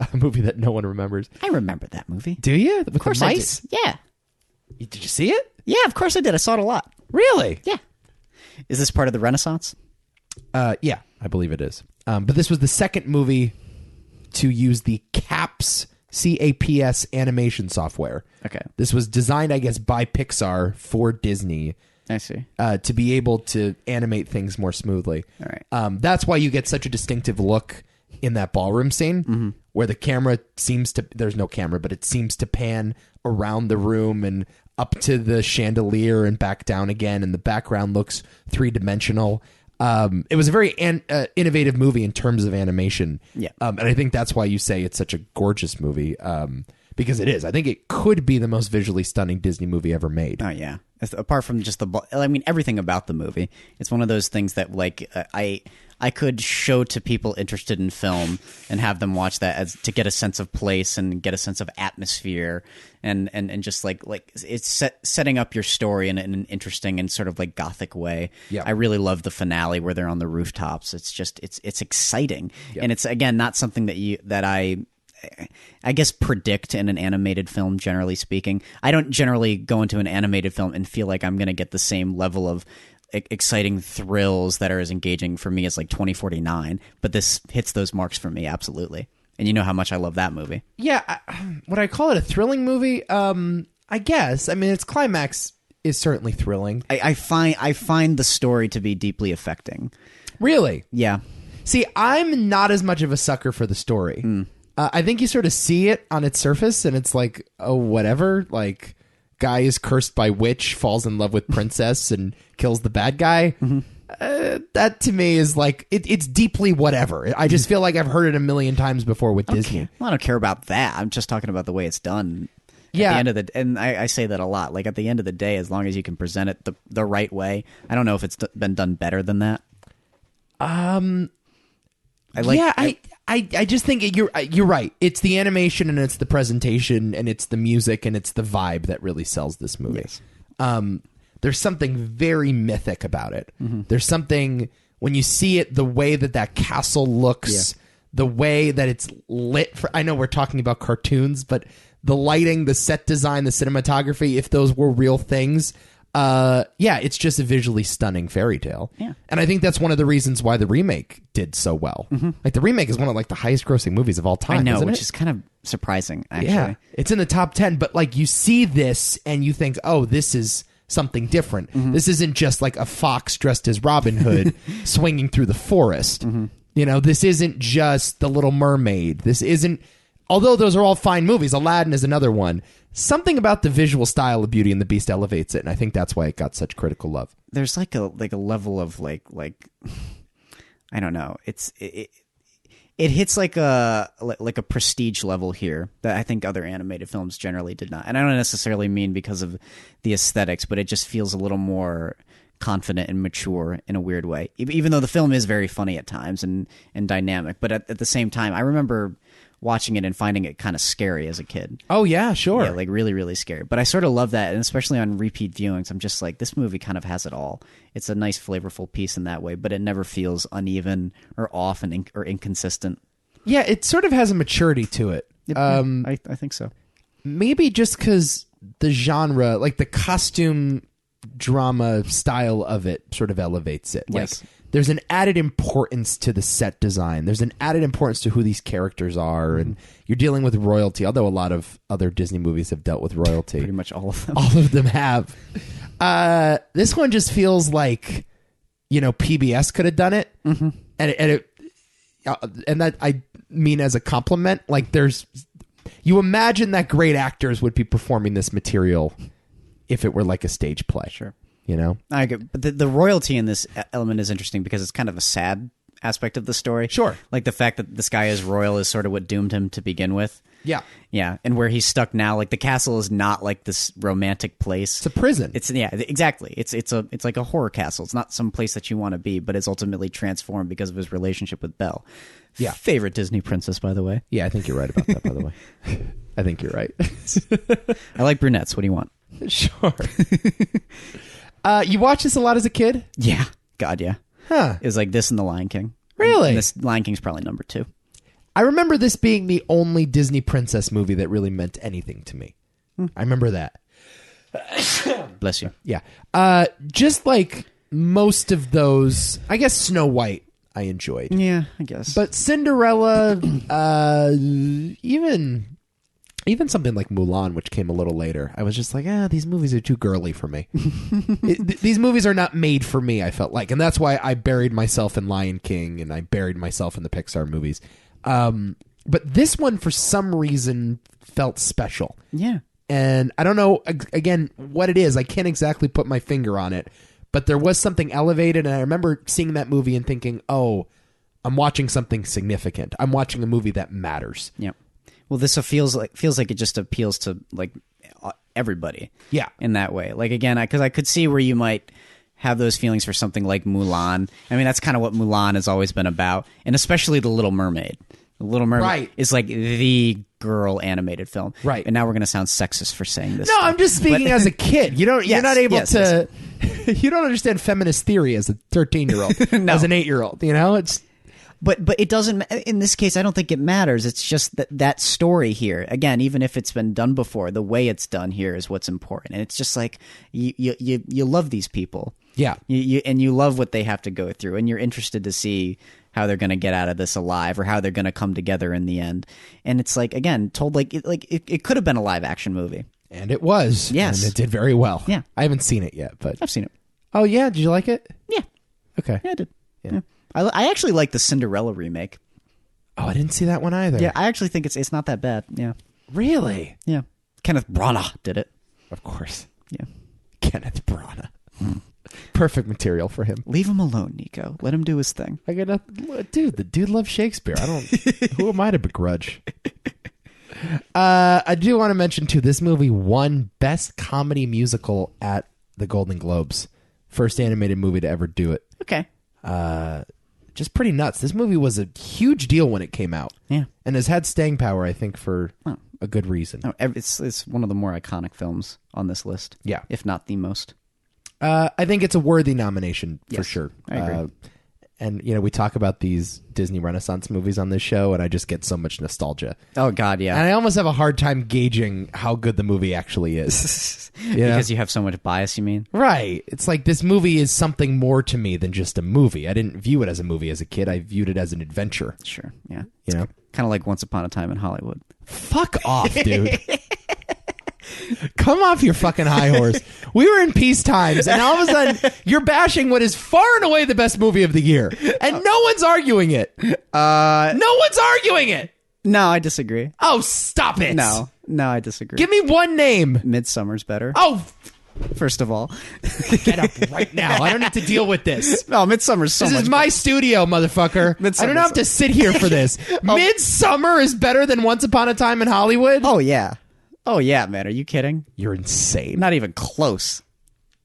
a movie that no one remembers. I remember that movie. Do you? With of course the mice? I did. Yeah. Did you see it? Yeah, of course I did. I saw it a lot. Really? Yeah. Is this part of the Renaissance? Yeah, I believe it is. But this was the second movie to use the CAPS, C-A-P-S animation software. Okay. This was designed, I guess, by Pixar for Disney. I see. To be able to animate things more smoothly. All right. That's why you get such a distinctive look in that ballroom scene where the camera seems to, there's no camera, but it seems to pan around the room and up to the chandelier and back down again, and the background looks three-dimensional. It was a very innovative movie in terms of animation. Yeah. And I think that's why you say it's such a gorgeous movie, because it is. I think it could be the most visually stunning Disney movie ever made. Oh, yeah. Apart from just everything about the movie. It's one of those things that like I could show to people interested in film and have them watch that to get a sense of place and get a sense of atmosphere and just like it's setting up your story in an interesting and sort of like gothic way. Yeah. I really love the finale where they're on the rooftops. It's just it's exciting. Yeah. And it's again not something that I guess predict in an animated film, generally speaking. I don't generally go into an animated film and feel like I'm going to get the same level of exciting thrills that are as engaging for me as like 2049, but this hits those marks for me, absolutely. And you know how much I love that movie. Yeah, would I call it a thrilling movie? I guess. I mean, its climax is certainly thrilling. I find the story to be deeply affecting. Really? Yeah. See, I'm not as much of a sucker for the story. I think you sort of see it on its surface, and it's like, oh, whatever. Like, guy is cursed by witch, falls in love with princess, and kills the bad guy. That to me is like it's deeply whatever. I just feel like I've heard it a million times before with Disney. I don't care about that. I'm just talking about the way it's done. Yeah. At the end of and I say that a lot. Like at the end of the day, as long as you can present it the right way, I don't know if it's been done better than that. I just think you're right. It's the animation and it's the presentation and it's the music and it's the vibe that really sells this movie. Yes. There's something very mythic about it. There's something when you see it, the way that castle looks, the way that it's lit. I know we're talking about cartoons, but the lighting, the set design, the cinematography, if those were real things, it's just a visually stunning fairy tale. Yeah. And I think that's one of the reasons why the remake did so well. Like the remake is one of like the highest grossing movies of all time. I know, isn't which it? is kind of surprising, actually. Yeah. It's in the top 10, but like you see this and you think, oh, this is something different. This isn't just like a fox dressed as Robin Hood swinging through the forest. You know, this isn't just The Little Mermaid. This isn't, although those are all fine movies, Aladdin is another one. Something about the visual style of Beauty and the Beast elevates it, and I think that's why it got such critical love. There's like a level of like I don't know. It hits like a prestige level here that I think other animated films generally did not. And I don't necessarily mean because of the aesthetics, but it just feels a little more confident and mature in a weird way. Even though the film is very funny at times and dynamic, but at the same time, I remember watching it and finding it kind of scary as a kid. Oh yeah, sure. Yeah, like really, really scary. But I sort of love that, and especially on repeat viewings, I'm just like, this movie kind of has it all. It's a nice, flavorful piece in that way, but it never feels uneven or off or inconsistent. Yeah, it sort of has a maturity to it. I think so. Maybe just because the genre, like the costume drama style of it sort of elevates it. Yes. Like there's an added importance to the set design. There's an added importance to who these characters are, and you're dealing with royalty, although a lot of other Disney movies have dealt with royalty. Pretty much all of them. All of them have. This one just feels like, PBS could have done it. And that I mean as a compliment. Like you imagine that great actors would be performing this material if it were like a stage play. Sure. I get, but the royalty in this element is interesting because it's kind of a sad aspect of the story. Sure. Like the fact that this guy is royal is sort of what doomed him to begin with. Yeah. Yeah. And where he's stuck now, like the castle is not like this romantic place. It's a prison. Exactly. It's like a horror castle. It's not some place that you want to be, but it's ultimately transformed because of his relationship with Belle. Yeah. Favorite Disney princess, by the way. Yeah, I think you're right about that, by the way. I think you're right. I like brunettes. What do you want? Sure. You watched this a lot as a kid? Yeah. God, yeah. Huh. It was like this and The Lion King. Really? And this Lion King's probably number 2. I remember this being the only Disney princess movie that really meant anything to me. I remember that. Bless you. Yeah. Just like most of those, I guess Snow White I enjoyed. Yeah, I guess. But Cinderella, even something like Mulan, which came a little later, I was just like, these movies are too girly for me. These movies are not made for me, I felt like. And that's why I buried myself in Lion King and I buried myself in the Pixar movies. But this one, for some reason, felt special. Yeah. And I don't know, again, what it is. I can't exactly put my finger on it. But there was something elevated, and I remember seeing that movie and thinking, oh, I'm watching something significant. I'm watching a movie that matters. Yeah. Well, this feels like it just appeals to like everybody. Yeah. In that way. Like, again, because I could see where you might have those feelings for something like Mulan. I mean, that's kind of what Mulan has always been about, and especially The Little Mermaid. The Little Mermaid is like the girl animated film. Right. And now we're going to sound sexist for saying this. No, I'm just speaking as a kid. You're not able to... Yes. You don't understand feminist theory as a 13-year-old, No. as an 8-year-old, you know? It's... But it doesn't, in this case, I don't think it matters. It's just that story here. Again, even if it's been done before, the way it's done here is what's important. And it's just like, you love these people. Yeah. And you love what they have to go through. And you're interested to see how they're going to get out of this alive, or how they're going to come together in the end. And it's like, again, told like it could have been a live action movie. And it was. Yes. And it did very well. Yeah. I haven't seen it yet, but... I've seen it. Oh, yeah? Did you like it? Yeah. Okay. Yeah, I did. Yeah. I actually like the Cinderella remake. Oh, I didn't see that one either. Yeah, I actually think it's not that bad. Yeah. Really? Yeah. Kenneth Branagh did it. Of course. Yeah. Kenneth Branagh. Perfect material for him. Leave him alone, Nico. Let him do his thing. I got dude. The dude loves Shakespeare. I don't. Who am I to begrudge? I do want to mention too. This movie won Best Comedy Musical at the Golden Globes. First animated movie to ever do it. Okay. Just pretty nuts. This movie was a huge deal when it came out. Yeah. And has had staying power, I think, for a good reason. No, it's one of the more iconic films on this list. Yeah. If not the most. I think it's a worthy nomination for Yes, sure. I agree. And, we talk about these Disney Renaissance movies on this show, and I just get so much nostalgia. Oh, God, yeah. And I almost have a hard time gauging how good the movie actually is. Because you have so much bias, you mean? Right. It's like this movie is something more to me than just a movie. I didn't view it as a movie as a kid. I viewed it as an adventure. Sure, yeah. Kind of like Once Upon a Time in Hollywood. Fuck off, dude. Come off your fucking high horse. We were in peace times, and all of a sudden, you're bashing what is far and away the best movie of the year, and no one's arguing it. No one's arguing it. No, I disagree. Oh, stop it. No, I disagree. Give me one name. Midsummer's better. Oh, first of all. Get up right now. I don't need to deal with this. No, Midsummer's so much This is my studio, motherfucker. I don't have to sit here for this. Midsummer is better than Once Upon a Time in Hollywood? Oh, yeah. Oh, yeah, man. Are you kidding? You're insane. Not even close.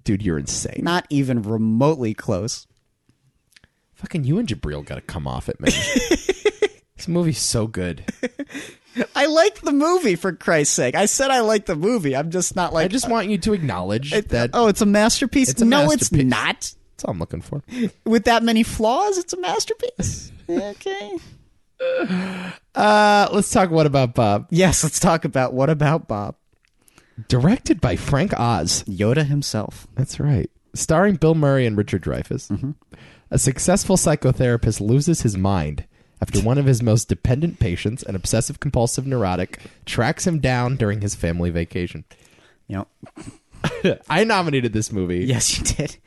Dude, you're insane. Not even remotely close. Fucking you and Jabril got to come off it, man. This movie's so good. I like the movie, for Christ's sake. I said I like the movie. I'm just not like... I just want you to acknowledge that... Oh, it's a masterpiece? It's a no, masterpiece. it's not. That's all I'm looking for. With that many flaws, it's a masterpiece. Okay. Let's talk What About Bob. Yes, let's talk about What About Bob. Directed by Frank Oz. Yoda himself. That's right. Starring Bill Murray and Richard Dreyfuss. Mm-hmm. A successful psychotherapist loses his mind after one of his most dependent patients, an obsessive-compulsive neurotic, tracks him down during his family vacation. Yep. I nominated this movie. Yes, you did.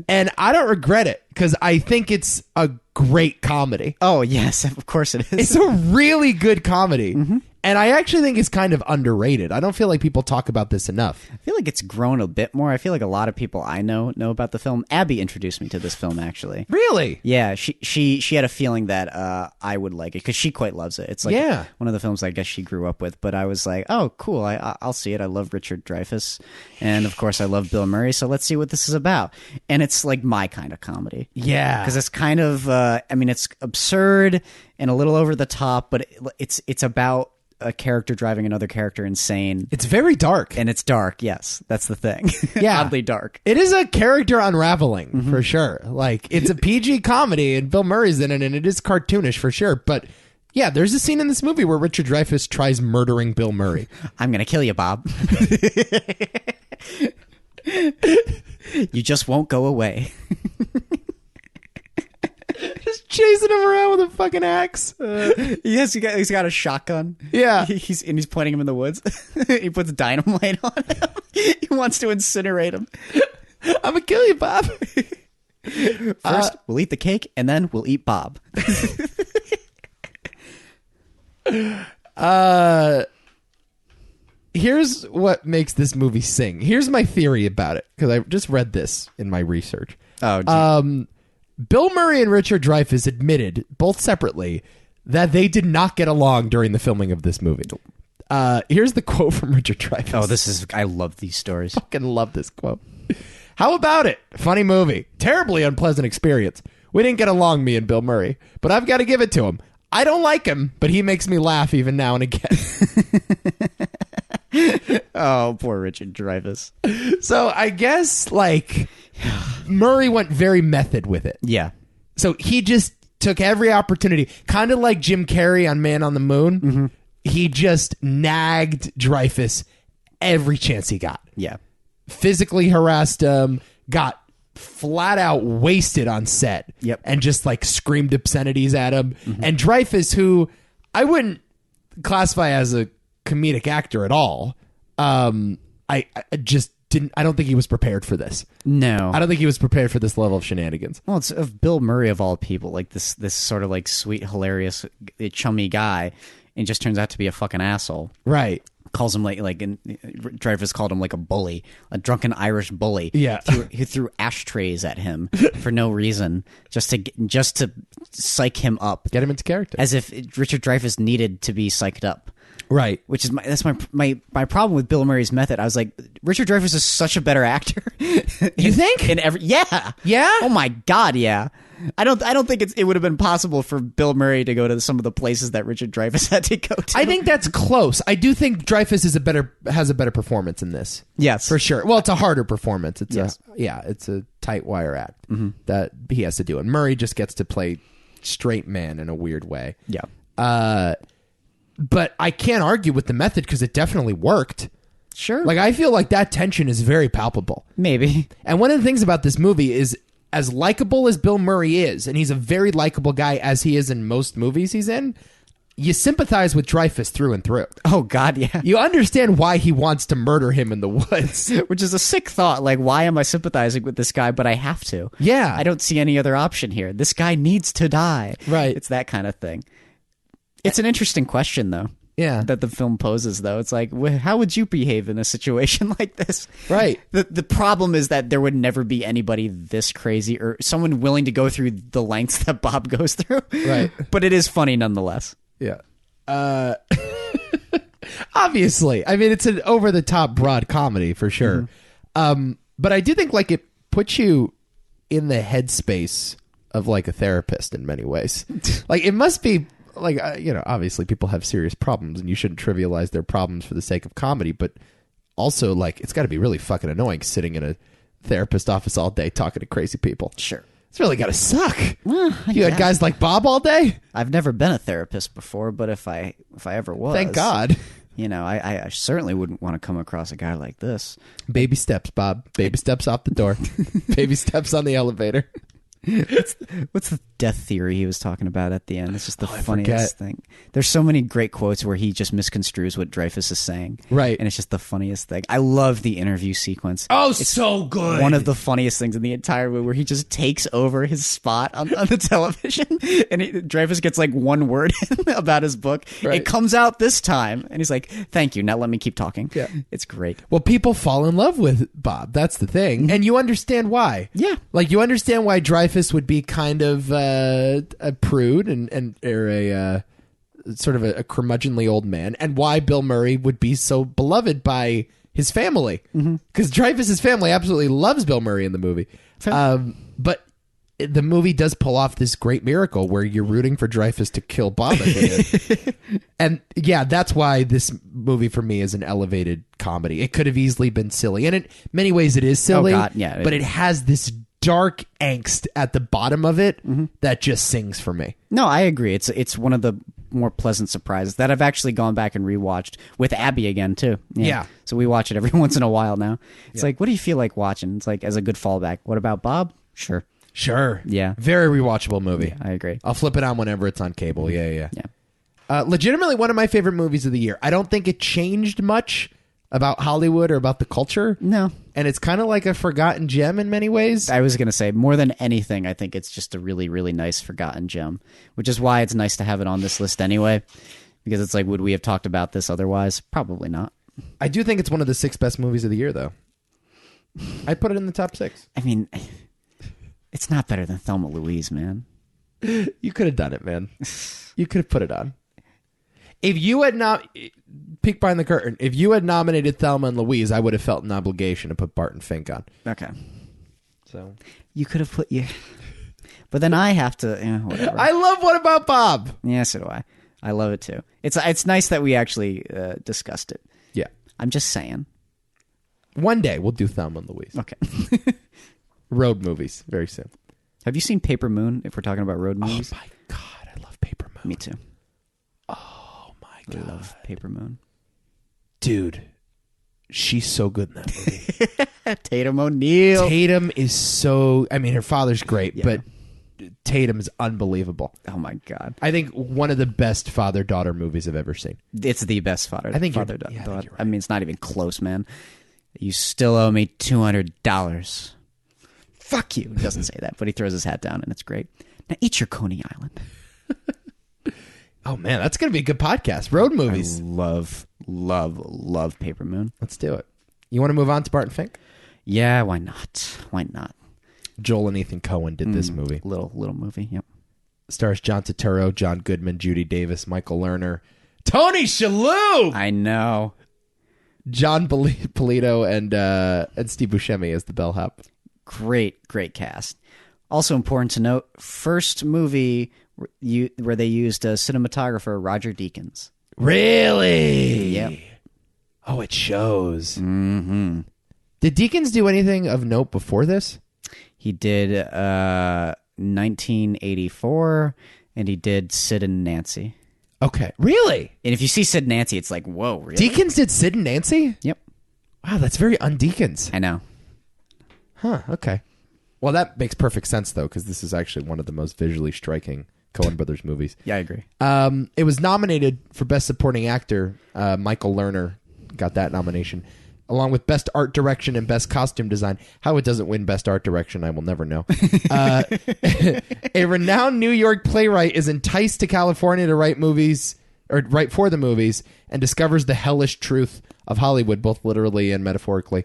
And I don't regret it, because I think it's a great comedy. Oh, yes, of course it is. It's a really good comedy. Mm-hmm. And I actually think it's kind of underrated. I don't feel like people talk about this enough. I feel like it's grown a bit more. I feel like a lot of people I know about the film. Abby introduced me to this film, actually. Really? Yeah, she had a feeling that I would like it, because she quite loves it. It's like one of the films I guess she grew up with. But I was like, oh, cool, I'll see it. I love Richard Dreyfuss. And, of course, I love Bill Murray, so let's see what this is about. And it's like my kind of comedy. Yeah. Because it's kind of, it's absurd and a little over the top, but it's about a character driving another character insane. It's very dark. And it's dark, yes. That's the thing. Yeah. Oddly dark. It is a character unraveling, for sure. Like, it's a PG comedy, and Bill Murray's in it, and it is cartoonish, for sure. But, yeah, there's a scene in this movie where Richard Dreyfuss tries murdering Bill Murray. I'm going to kill you, Bob. You just won't go away. Just chasing him around with a fucking axe. Yes, he's got a shotgun. Yeah. He's pointing him in the woods. He puts dynamite on him. He wants to incinerate him. I'm going to kill you, Bob. First, we'll eat the cake, and then we'll eat Bob. Here's what makes this movie sing. Here's my theory about it, because I just read this in my research. Oh, geez. Bill Murray and Richard Dreyfuss admitted, both separately, that they did not get along during the filming of this movie. Here's the quote from Richard Dreyfuss. Oh, I love these stories. Fucking love this quote. How about it? Funny movie. Terribly unpleasant experience. We didn't get along, me and Bill Murray, but I've got to give it to him. I don't like him, but he makes me laugh even now and again. Oh, poor Richard Dreyfuss. So I guess, like, Murray went very method with it. Yeah. So he just took every opportunity, kind of like Jim Carrey on Man on the Moon. Mm-hmm. He just nagged Dreyfuss every chance he got. Yeah. Physically harassed him, got flat out wasted on set. Yep. And just like screamed obscenities at him. Mm-hmm. And Dreyfuss, who I wouldn't classify as a comedic actor at all, I just didn't. I don't think he was prepared for this. No, I don't think he was prepared for this level of shenanigans. Well, it's of Bill Murray of all people, like this sort of like sweet, hilarious, chummy guy, and just turns out to be a fucking asshole. Right. Calls him and Dreyfuss called him like a bully, a drunken Irish bully. Yeah. Who threw ashtrays at him for no reason, just to psych him up, Get him into character. as if Richard Dreyfuss needed to be psyched up. Right. Which is my problem with Bill Murray's method. I was like, Richard Dreyfuss is such a better actor. You think? Yeah. Yeah? Oh my God, yeah. I don't think it would have been possible for Bill Murray to go to some of the places that Richard Dreyfuss had to go to. I think that's close. I do think Dreyfuss has a better performance in this. Yes. For sure. Well, it's a harder performance. It's Yes. it's a tight wire act that he has to do. And Murray just gets to play straight man in a weird way. Yeah. But I can't argue with the method because it definitely worked. Sure. Like, I feel like that tension is very palpable. Maybe. And one of the things about this movie is, as likable as Bill Murray is, and he's a very likable guy as he is in most movies he's in, you sympathize with Dreyfuss through and through. Oh God, yeah. You understand why he wants to murder him in the woods. Which is a sick thought. Like, why am I sympathizing with this guy, but I have to? Yeah. I don't see any other option here. This guy needs to die. Right. It's that kind of thing. It's an interesting question, though. Yeah. That the film poses, though. It's like, how would you behave in a situation like this? Right. The problem is that there would never be anybody this crazy or someone willing to go through the lengths that Bob goes through. Right. But it is funny nonetheless. Yeah. Obviously. I mean, it's an over-the-top broad comedy for sure. But I do think, like, it puts you in the headspace of, like, a therapist in many ways. Like, it must be... Like, obviously people have serious problems and you shouldn't trivialize their problems for the sake of comedy, but also, like, it's got to be really fucking annoying sitting in a therapist office all day talking to crazy people. Sure. It's really got to suck. Well, you had guys like Bob all day? I've never been a therapist before, but if I ever was... Thank God. I certainly wouldn't want to come across a guy like this. Baby steps, Bob. Baby steps off the door. Baby steps on the elevator. What's the death theory he was talking about at the end? It's just the I funniest thing. There's so many great quotes where he just misconstrues what Dreyfuss is saying. Right. And it's just the funniest thing. I love the interview sequence. Oh, it's so good. One of the funniest things in the entire movie where he just takes over his spot on the television and Dreyfuss gets like one word about his book. Right. It comes out this time. And he's like, thank you. Now let me keep talking. Yeah. It's great. Well, people fall in love with Bob. That's the thing. And you understand why. Yeah. Like, you understand why Dreyfuss would be kind of a prude or a sort of a curmudgeonly old man, and why Bill Murray would be so beloved by his family. Because Dreyfuss's family absolutely loves Bill Murray in the movie. But the movie does pull off this great miracle where you're rooting for Dreyfuss to kill Bob at the end. And yeah, that's why this movie for me is an elevated comedy. It could have easily been silly, and in many ways it is silly. Oh, God, yeah. But it has this dark angst at the bottom of it that just sings for me. No, I agree. It's one of the more pleasant surprises that I've actually gone back and rewatched with Abby again too. Yeah. So we watch it every once in a while now. It's like, what do you feel like watching? It's like, as a good fallback. What about Bob? Sure. Yeah. Very rewatchable movie. Yeah, I agree. I'll flip it on whenever it's on cable. Yeah. Legitimately one of my favorite movies of the year. I don't think it changed much about Hollywood or about the culture. No. And it's kind of like a forgotten gem in many ways. I was going to say, more than anything, I think it's just a really, really nice forgotten gem, which is why it's nice to have it on this list anyway, because it's like, would we have talked about this otherwise? Probably not. I do think it's one of the 6 best movies of the year, though. I'd put it in the top 6. I mean, it's not better than Thelma Louise, man. You could have done it, man. You could have put it on. If you had not peek behind the curtain, if you had nominated Thelma and Louise, I would have felt an obligation to put Barton Fink on. Okay. So You could have put but then I have to. Whatever. I love What About Bob? Yeah, so do I. I love it too. It's nice that we actually discussed it. Yeah. I'm just saying. One day we'll do Thelma and Louise. Okay. Road movies very soon. Have you seen Paper Moon? If we're talking about road movies. Oh my God, I love Paper Moon. Me too. Oh my God, I love Paper Moon. Dude, she's so good in that movie. Tatum O'Neal. Tatum is so. I mean, her father's great, Yeah. but Tatum is unbelievable. Oh my God. I think one of the best father-daughter movies I've ever seen. It's the best father. I think you're- father. yeah, I think you're right. I mean, it's not even close, man. You still owe me $200. Fuck you. He doesn't say that, but he throws his hat down, and it's great. Now eat your Coney Island. Oh man, that's gonna be a good podcast. Road movies. I love Paper Moon. Let's do it. You want to move on to Barton Fink? Yeah, why not? Why not? Joel and Ethan Coen did this movie. Little movie. Yep. Stars John Turturro, John Goodman, Judy Davis, Michael Lerner, Tony Shalhoub, I know. John Polito, and Steve Buscemi as the bellhop. Great cast. Also important to note, first movie where they used a cinematographer, Roger Deakins. Really? Yep. Oh, it shows. Mm-hmm. Did Deakins do anything of note before this? He did 1984, and he did Sid and Nancy. Okay. Really? And if you see Sid and Nancy, it's like, whoa, really? Deakins did Sid and Nancy? Yep. Wow, that's very un-Deakins. I know. Huh, okay. Well, that makes perfect sense, though, because this is actually one of the most visually striking Coen Brothers movies. Yeah, I agree. It was nominated for Best Supporting Actor. Michael Lerner got that nomination, along with Best Art Direction and Best Costume Design. How it doesn't win Best Art Direction, I will never know. A renowned New York playwright is enticed to California to write for the movies, and discovers the hellish truth of Hollywood, both literally and metaphorically.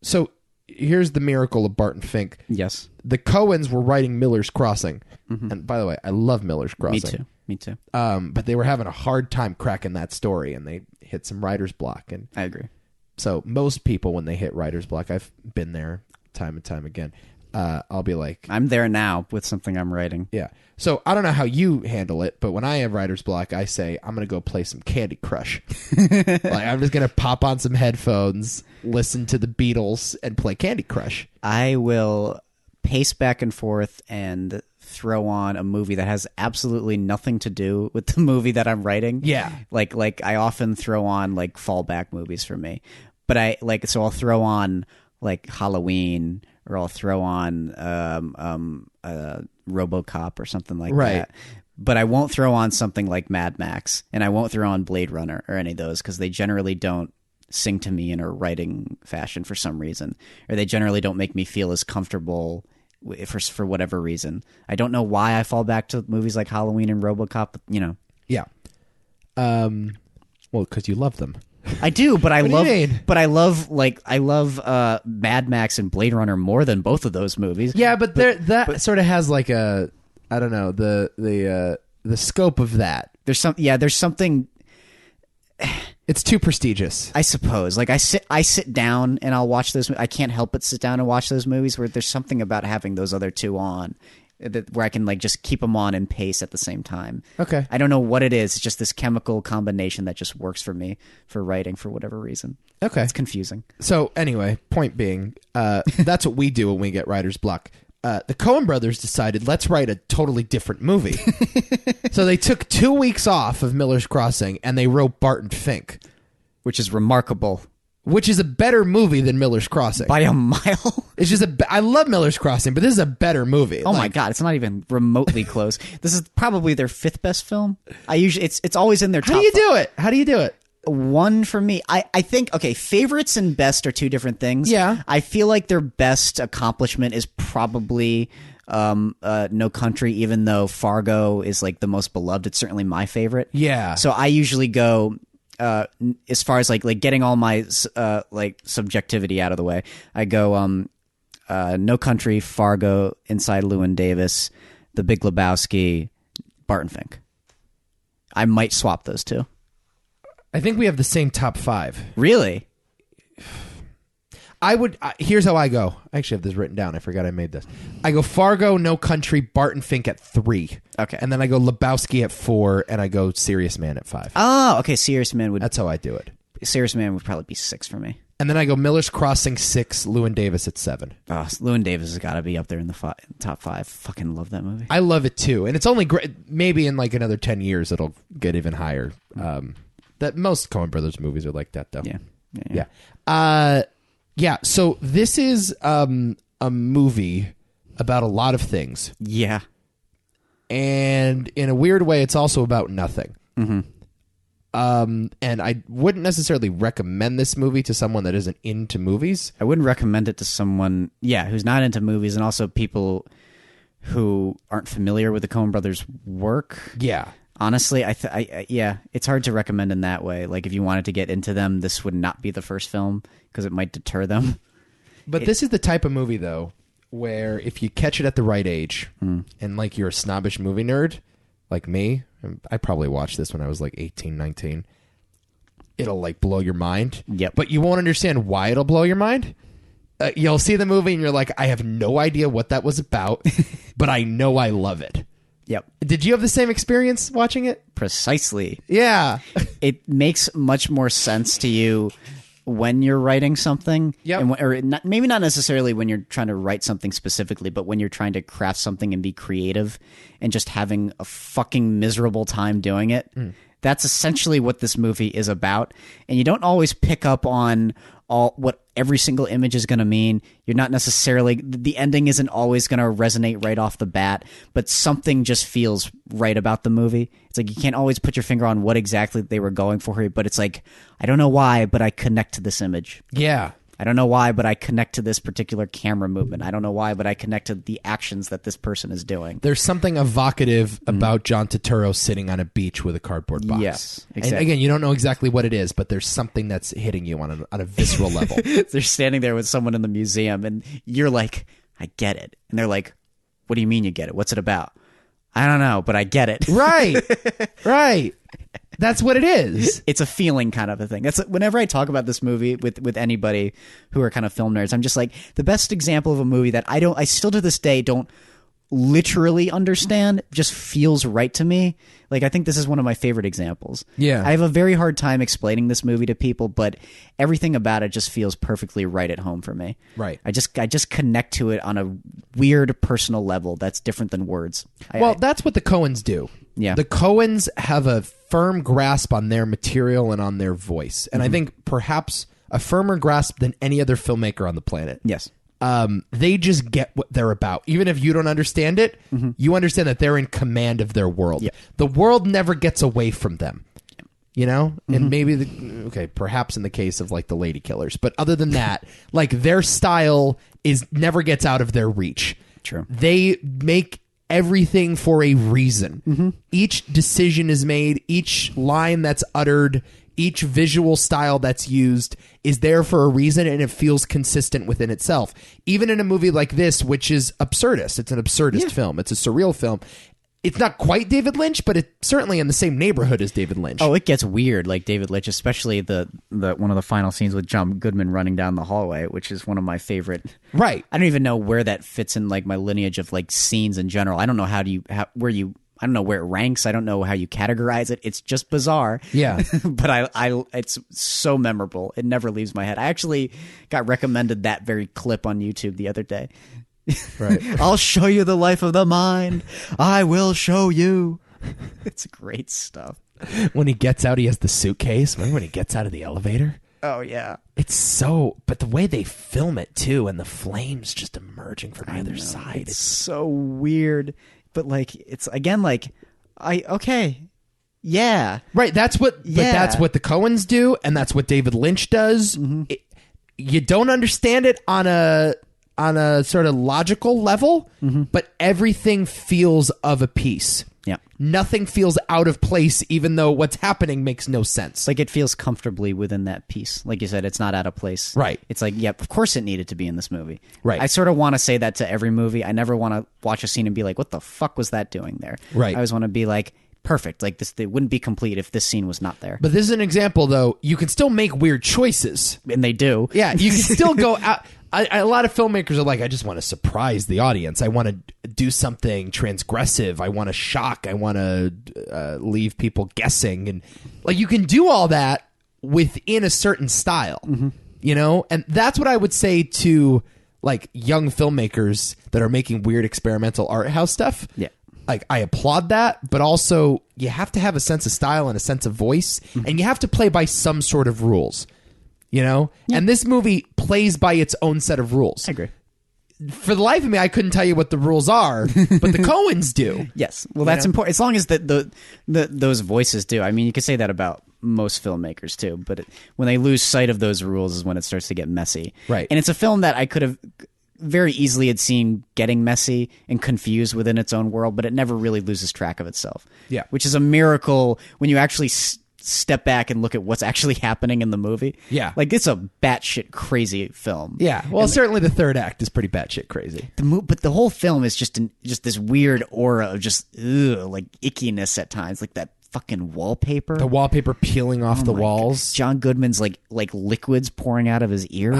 So here's the miracle of Barton Fink. Yes. The Coens were writing Miller's Crossing. Mm-hmm. And by the way, I love Miller's Crossing. Me too. But they were having a hard time cracking that story, and they hit some writer's block. And I agree. so most people, when they hit writer's block, I've been there time and time again, I'll be like... I'm there now with something I'm writing. Yeah. So I don't know how you handle it, but when I have writer's block, I say, I'm going to go play some Candy Crush. Like, I'm just going to pop on some headphones, listen to the Beatles, and play Candy Crush. I will pace back and forth and throw on a movie that has absolutely nothing to do with the movie that I'm writing. Yeah. Like I often throw on like fallback movies for me. But I'll throw on like Halloween, or I'll throw on RoboCop or something like that. But I won't throw on something like Mad Max, and I won't throw on Blade Runner or any of those, because they generally don't sing to me in a writing fashion for some reason, or they generally don't make me feel as comfortable for whatever reason. I don't know why I fall back to movies like Halloween and RoboCop, but, you know. Yeah. Well, because you love them. I do, but I love Mad Max and Blade Runner more than both of those movies. Yeah, but that sort of has like a, I don't know, the scope of that. There's something. It's too prestigious, I suppose. Like I sit down and I'll watch those. I can't help but sit down and watch those movies, where there's something about having those other two on, where I can like just keep them on and pace at the same time. Okay. I don't know what it is. It's just this chemical combination that just works for me for writing for whatever reason. Okay. It's confusing. So anyway, point being, that's what we do when we get writer's block. The Coen brothers decided, let's write a totally different movie. So they took 2 weeks off of Miller's Crossing, and they wrote Barton Fink. Which is remarkable. Which is a better movie than Miller's Crossing. By a mile. It's just I love Miller's Crossing, but this is a better movie. Oh my God, it's not even remotely close. This is probably their 5th best film. It's always in their top. How do you do it? One for me. I think, okay, favorites and best are two different things. Yeah. I feel like their best accomplishment is probably No Country, even though Fargo is like the most beloved. It's certainly my favorite. Yeah. So I usually go as far as like getting all my like subjectivity out of the way. I go No Country, Fargo, Inside Llewyn Davis, The Big Lebowski, Barton Fink. I might swap those two. I think we have the same top 5. Really? I would. Here's how I go. I actually have this written down. I forgot I made this. I go Fargo, No Country, Barton Fink at 3. Okay. And then I go Lebowski at 4, and I go Serious Man at 5. Oh, okay. Serious Man would. That's how I do it. Serious Man would probably be 6 for me. And then I go Miller's Crossing 6, Llewyn Davis at 7. Oh, Llewyn Davis has got to be up there in the top 5. Fucking love that movie. I love it too, and it's only great. Maybe in like another 10 years, it'll get even higher. That most Coen Brothers movies are like that, though. Yeah. Yeah. So this is a movie about a lot of things. Yeah. And in a weird way, it's also about nothing. Mm-hmm. And I wouldn't necessarily recommend this movie to someone that isn't into movies. I wouldn't recommend it to someone, who's not into movies, and also people who aren't familiar with the Coen Brothers' work. Yeah. Honestly, it's hard to recommend in that way. Like, if you wanted to get into them, this would not be the first film because it might deter them. But this is the type of movie, though, where if you catch it at the right age, and like you're a snobbish movie nerd, like me, I probably watched this when I was like 18, 19. It'll like blow your mind. Yep. But you won't understand why it'll blow your mind. You'll see the movie and you're like, I have no idea what that was about, but I know I love it. Yep. Did you have the same experience watching it? Precisely. Yeah. It makes much more sense to you when you're writing something. Yep. Maybe not necessarily when you're trying to write something specifically, but when you're trying to craft something and be creative and just having a fucking miserable time doing it. That's essentially what this movie is about. And you don't always pick up on what every single image is going to mean. You're not necessarily, the ending isn't always going to resonate right off the bat, but something just feels right about the movie. It's like you can't always put your finger on what exactly they were going for here, but it's like, I don't know why, but I connect to this image. Yeah. I don't know why, but I connect to this particular camera movement. I don't know why, but I connect to the actions that this person is doing. There's something evocative about John Turturro sitting on a beach with a cardboard box. Yes, exactly. And again, you don't know exactly what it is, but there's something that's hitting you on a visceral level. They're standing there with someone in the museum, and you're like, I get it. And they're like, what do you mean you get it? What's it about? I don't know, but I get it. Right. Right. That's what it is. It's a feeling kind of a thing. That's whenever I talk about this movie with anybody who are kind of film nerds, I'm just like, the best example of a movie that I still to this day don't literally understand, just feels right to me. Like, I think this is one of my favorite examples. Yeah. I have a very hard time explaining this movie to people, but everything about it just feels perfectly right at home for me. Right. I just connect to it on a weird personal level that's different than words. That's what the Coens do. Yeah. The Coens have a firm grasp on their material and on their voice. And I think perhaps a firmer grasp than any other filmmaker on the planet. Yes. They just get what they're about. Even if you don't understand it, you understand that they're in command of their world. Yeah. The world never gets away from them. You know? And maybe, perhaps in the case of like the Lady Killers. But other than that, like their style never gets out of their reach. True. They make everything for a reason. Each decision is made, each line that's uttered, each visual style that's used is there for a reason, and it feels consistent within itself. Even in a movie like this, which is absurdist. It's an absurdist film. It's a surreal film. It's not quite David Lynch, but it's certainly in the same neighborhood as David Lynch. Oh, it gets weird like David Lynch, especially the one of the final scenes with John Goodman running down the hallway, which is one of my favorite. Right. I don't even know where that fits in like my lineage of like scenes in general. I don't know I don't know where it ranks. I don't know how you categorize it. It's just bizarre. Yeah. But it's so memorable. It never leaves my head. I actually got recommended that very clip on YouTube the other day. Right. I'll show you the life of the mind. I will show you. It's great stuff. When he gets out, he has the suitcase. Remember when he gets out of the elevator? Oh, yeah. It's so... But the way they film it, too, and the flames just emerging from the other side. It's so weird. But, like, it's, again, like, yeah. Right, that's what... But that's what the Coens do, and that's what David Lynch does. You don't understand it on a sort of logical level, but everything feels of a piece. Yeah. Nothing feels out of place, even though what's happening makes no sense. Like, it feels comfortably within that piece. Like you said, it's not out of place. Right. It's like, yep, of course it needed to be in this movie. Right. I sort of want to say that to every movie. I never want to watch a scene and be like, what the fuck was that doing there? Right. I always want to be like, perfect. Like this, it wouldn't be complete if this scene was not there. But this is an example, though. You can still make weird choices. And they do. Yeah, you can still go out. A lot of filmmakers are like, I just want to surprise the audience. I want to do something transgressive. I want to shock. I want to leave people guessing. And like, you can do all that within a certain style, you know? And that's what I would say to like young filmmakers that are making weird experimental art house stuff. Yeah. Like, I applaud that, but also you have to have a sense of style and a sense of voice, and you have to play by some sort of rules. You know? Yeah. And this movie plays by its own set of rules. I agree. For the life of me, I couldn't tell you what the rules are, but the Coens do. Yes. Well, that's important. As long as those voices do. I mean, you could say that about most filmmakers, too. But when they lose sight of those rules is when it starts to get messy. Right. And it's a film that I could have very easily had seen getting messy and confused within its own world, but it never really loses track of itself. Yeah. Which is a miracle when you actually step back and look at what's actually happening in the movie. Yeah. Like, it's a batshit crazy film. Yeah. Well, certainly the third act is pretty batshit crazy. But the whole film is just this weird aura of just like ickiness at times, like that fucking wallpaper. The wallpaper peeling off the walls. God. John Goodman's like liquids pouring out of his ear.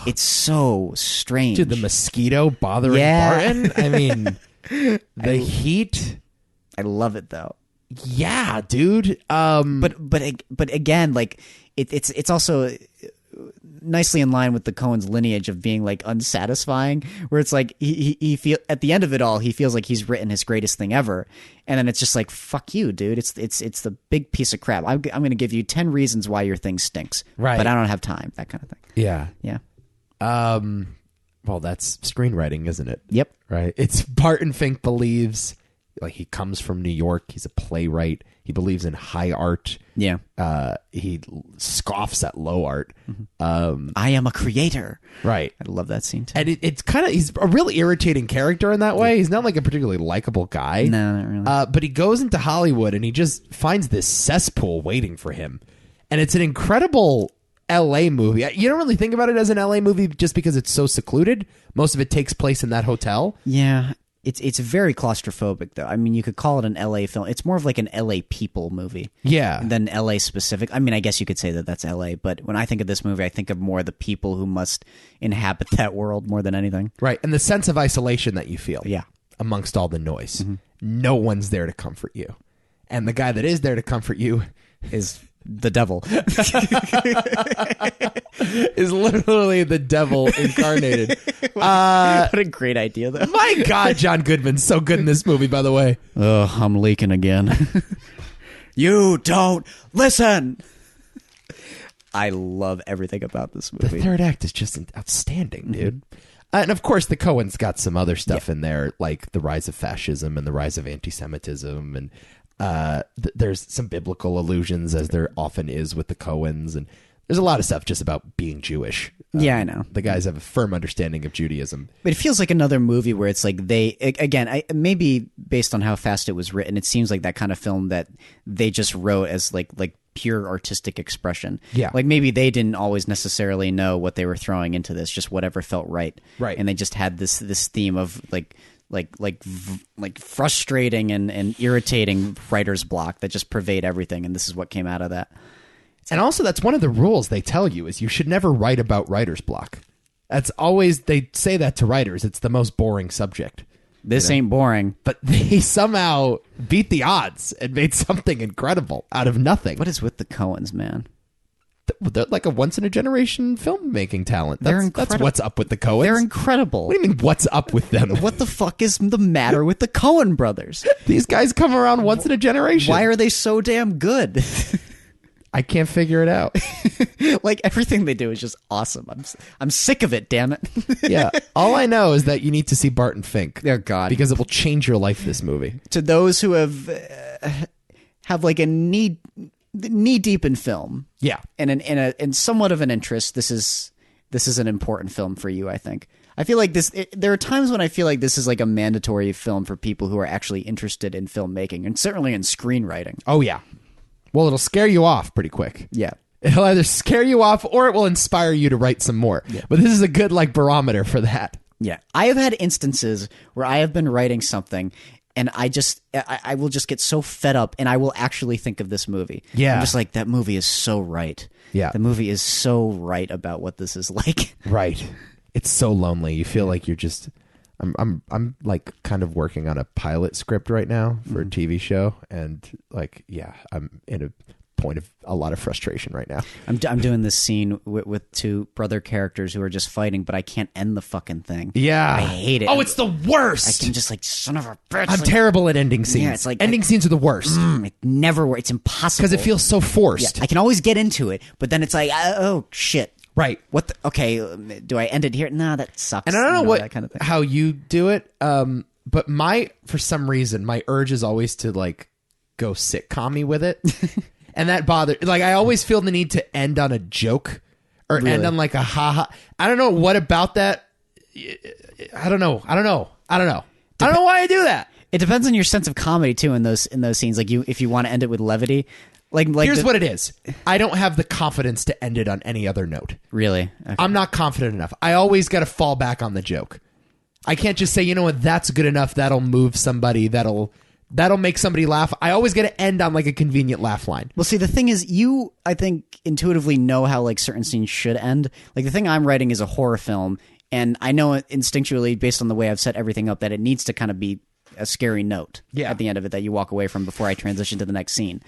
It's so strange. Dude, the mosquito bothering Barton. I mean, the heat. I love it though. Yeah, dude. But again, like it's also nicely in line with the Coens lineage of being like unsatisfying, where it's like he feel at the end of it all, he feels like he's written his greatest thing ever, and then it's just like, fuck you, dude. It's the big piece of crap. I'm going to give you 10 reasons why your thing stinks, right? But I don't have time. That kind of thing. Yeah. Well, that's screenwriting, isn't it? Yep. Right. It's Barton Fink believes. Like, he comes from New York. He's a playwright. He believes in high art. Yeah. He scoffs at low art. I am a creator. Right. I love that scene too. And it's kind of, he's a really irritating character in that way. He's not like a particularly likable guy. No, not really. But he goes into Hollywood and he just finds this cesspool waiting for him. And it's an incredible LA movie. You don't really think about it as an LA movie just because it's so secluded. Most of it takes place in that hotel. Yeah. It's very claustrophobic, though. I mean, you could call it an LA film. It's more of like an LA people movie. Yeah. Than LA specific. I mean, I guess you could say that that's LA, but when I think of this movie, I think of more the people who must inhabit that world more than anything. Right. And the sense of isolation that you feel. Yeah. Amongst all the noise. No one's there to comfort you. And the guy that is there to comfort you is the devil. Is literally the devil incarnated. What a great idea, though. My God, John Goodman's so good in this movie, by the way. Oh, I'm leaking again. You don't listen. I love everything about this movie. The third act is just outstanding, dude. And of course, the Coens got some other stuff in there, like the rise of fascism and the rise of anti-Semitism, and there's some biblical allusions, as there often is with the Coens, and there's a lot of stuff just about being Jewish. Yeah, I know. The guys have a firm understanding of Judaism. But it feels like another movie where it's like maybe based on how fast it was written, it seems like that kind of film that they just wrote as like pure artistic expression. Yeah. Like maybe they didn't always necessarily know what they were throwing into this, just whatever felt right. Right. And they just had this theme of like frustrating and irritating writer's block that just pervade everything, and this is what came out of that. And also, that's one of the rules they tell you, is you should never write about writer's block. That's always, they say that to writers. It's the most boring subject. This ain't boring. But they somehow beat the odds and made something incredible out of nothing. What is with the Coens, man? They're like a once-in-a-generation filmmaking talent. They're incredible. That's what's up with the Coens. They're incredible. What do you mean, what's up with them? What the fuck is the matter with the Coen brothers? These guys come around once in a generation. Why are they so damn good? I can't figure it out. Like, everything they do is just awesome. I'm sick of it, damn it. Yeah. All I know is that you need to see Barton Fink. Oh, God. Because it will change your life, this movie. To those who have like a knee deep in film. Yeah. And in somewhat of an interest, this is an important film for you, I think. I feel like there are times when I feel like this is like a mandatory film for people who are actually interested in filmmaking, and certainly in screenwriting. Oh, yeah. Well, it'll scare you off pretty quick. Yeah. It'll either scare you off or it will inspire you to write some more. Yeah. But this is a good barometer for that. Yeah. I have had instances where I have been writing something And I will just get so fed up, and I will actually think of this movie. Yeah. I'm just like, that movie is so right. Yeah. The movie is so right about what this is like. Right. It's so lonely. You feel like you're just... I'm like kind of working on a pilot script right now for a TV show, and like, yeah, I'm in a point of a lot of frustration right now. I'm doing this scene with two brother characters who are just fighting, but I can't end the fucking thing. Yeah, I hate it. Oh, it's the worst. I can just like, son of a bitch. I'm terrible at ending scenes. Yeah, it's like ending scenes are the worst it never works. It's impossible because it feels so forced. Yeah, I can always get into it, but then it's like, oh shit. Right. What? Okay. Do I end it here? No, that sucks. And I don't know what that kind of thing. how you do it. But for some reason, my urge is always to like go sitcom-y with it, and that bothers. Like I always feel the need to end on a joke or end on like a ha. I don't know what about that. I don't know why I do that. It depends on your sense of comedy too in those scenes. Like if you want to end it with levity. Like here's what it is. I don't have the confidence to end it on any other note. Really? Okay. I'm not confident enough. I always got to fall back on the joke. I can't just say, you know what, that's good enough. That'll move somebody. That'll make somebody laugh. I always got to end on like a convenient laugh line. Well, see, the thing is, I think, intuitively know how like certain scenes should end. Like the thing I'm writing is a horror film, and I know instinctually, based on the way I've set everything up, that it needs to kind of be a scary note at the end of it that you walk away from before I transition to the next scene.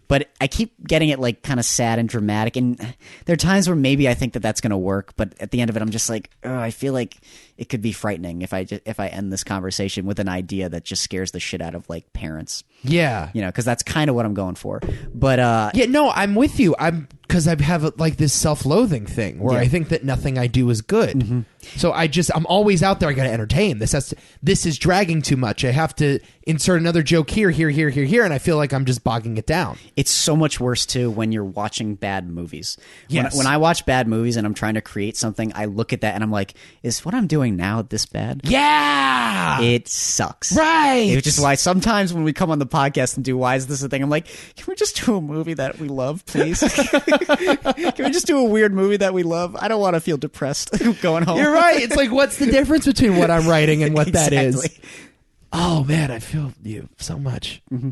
But I keep getting it like kind of sad and dramatic, and there are times where maybe I think that that's going to work, but at the end of it I'm just like, oh, I feel like it could be frightening if I end this conversation with an idea that just scares the shit out of like parents. Yeah. You know, because that's kind of what I'm going for. But yeah, no, I'm with you. Because I have like this self-loathing thing where I think that nothing I do is good. Mm-hmm. So I'm always out there. I got to entertain. This is dragging too much. I have to insert another joke here, and I feel like I'm just bogging it down. It's so much worse too when you're watching bad movies. Yes. When I watch bad movies and I'm trying to create something, I look at that and I'm like, is what I'm doing now this bad? Yeah, it sucks. Right. Which is why sometimes when we come on the podcast and do Why Is This a Thing, I'm like, can we just do a movie that we love, please? Can we just do a weird movie that we love? I don't want to feel depressed going home. You're right. It's like, what's the difference between what I'm writing and what exactly. that is? Oh man, I feel you so much. Mm-hmm.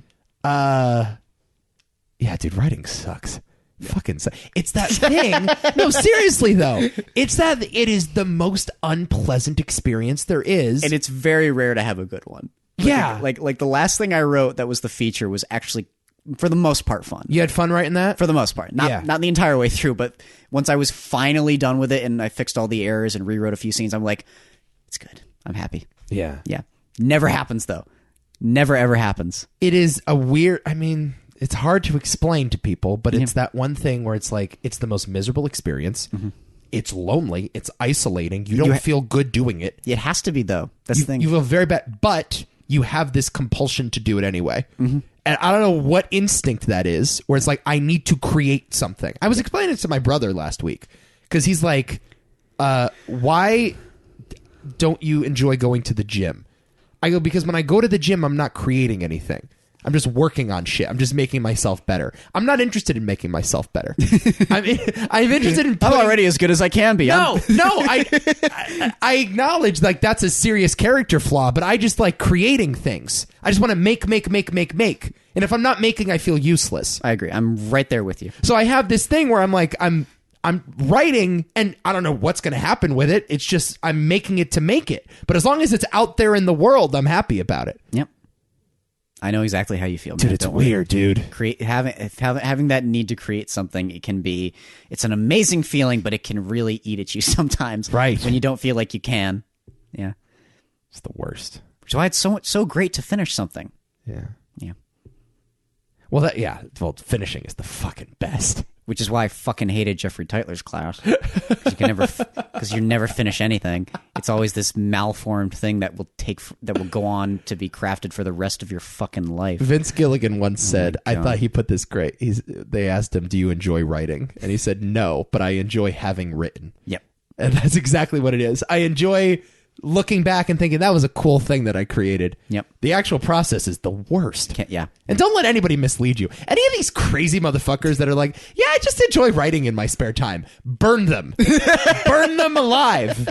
Yeah, dude, writing sucks. Fucking sucks. It's that thing. No, seriously though, it's that it is the most unpleasant experience there is, and it's very rare to have a good one. Like the last thing I wrote that was the feature was actually, for the most part, fun. You had fun writing that? For the most part. Not the entire way through, but once I was finally done with it and I fixed all the errors and rewrote a few scenes, I'm like, it's good. I'm happy. Yeah. Yeah. Never happens, though. Never, ever happens. It is a weird... I mean, it's hard to explain to people, but it's that one thing where it's like, it's the most miserable experience. Mm-hmm. It's lonely. It's isolating. You don't feel good doing it. It has to be, though. That's the thing. You feel very bad, but you have this compulsion to do it anyway. Mm-hmm. And I don't know what instinct that is, where it's like, I need to create something. I was explaining it to my brother last week, because he's like, why don't you enjoy going to the gym? I go, because when I go to the gym, I'm not creating anything. I'm just working on shit. I'm just making myself better. I'm not interested in making myself better. I'm interested in... I'm already as good as I can be. I acknowledge like that's a serious character flaw, but I just like creating things. I just want to make. And if I'm not making, I feel useless. I agree. I'm right there with you. So I have this thing where I'm like, I'm writing, and I don't know what's going to happen with it. It's just I'm making it to make it. But as long as it's out there in the world, I'm happy about it. Yep. I know exactly how you feel, dude. Man. It's weird, dude. Having that need to create something, it's an amazing feeling, but it can really eat at you sometimes. Right. When you don't feel like you can. Yeah. It's the worst. Which is why it's so great to finish something. Yeah. Yeah. Well, finishing is the fucking best. Which is why I fucking hated Jeffrey Tytler's class. Because you never finish anything. It's always this malformed thing that will go on to be crafted for the rest of your fucking life. Vince Gilligan once said, I thought he put this great. They asked him, do you enjoy writing? And he said, no, but I enjoy having written. Yep. And that's exactly what it is. I enjoy looking back and thinking that was a cool thing that I created. Yep. The actual process is the worst. Yeah. And don't let anybody mislead you. Any of these crazy motherfuckers that are like, yeah, I just enjoy writing in my spare time. Burn them. Burn them alive.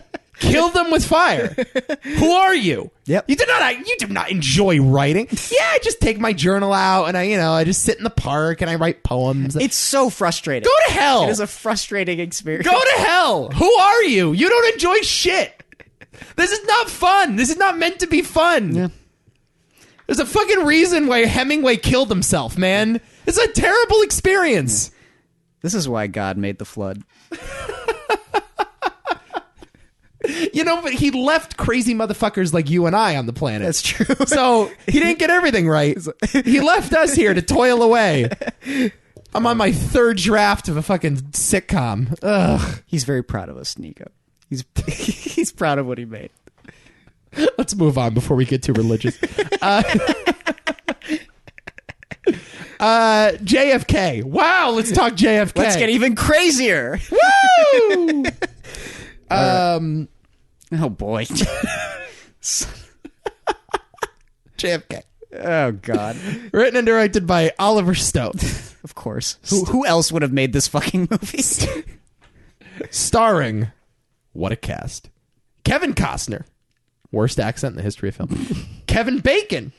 Kill them with fire. Who are you? Yep. You do not enjoy writing. Yeah, I just take my journal out and I just sit in the park and I write poems. It's so frustrating. Go to hell. It is a frustrating experience. Go to hell. Who are you? You don't enjoy shit. This is not fun. This is not meant to be fun. Yeah. There's a fucking reason why Hemingway killed himself, man. It's a terrible experience. Yeah. This is why God made the flood. But he left crazy motherfuckers like you and I on the planet. That's true. So he didn't get everything right. He left us here to toil away. I'm on my third draft of a fucking sitcom. Ugh. He's very proud of us, Nico. He's proud of what he made. Let's move on before we get too religious. JFK. Wow, let's talk JFK. Let's get even crazier. Woo! Oh boy. JFK. Oh God. Written and directed by Oliver Stone. Of course. Who else would have made this fucking movie? Starring, what a cast. Kevin Costner. Worst accent in the history of film. Kevin Bacon.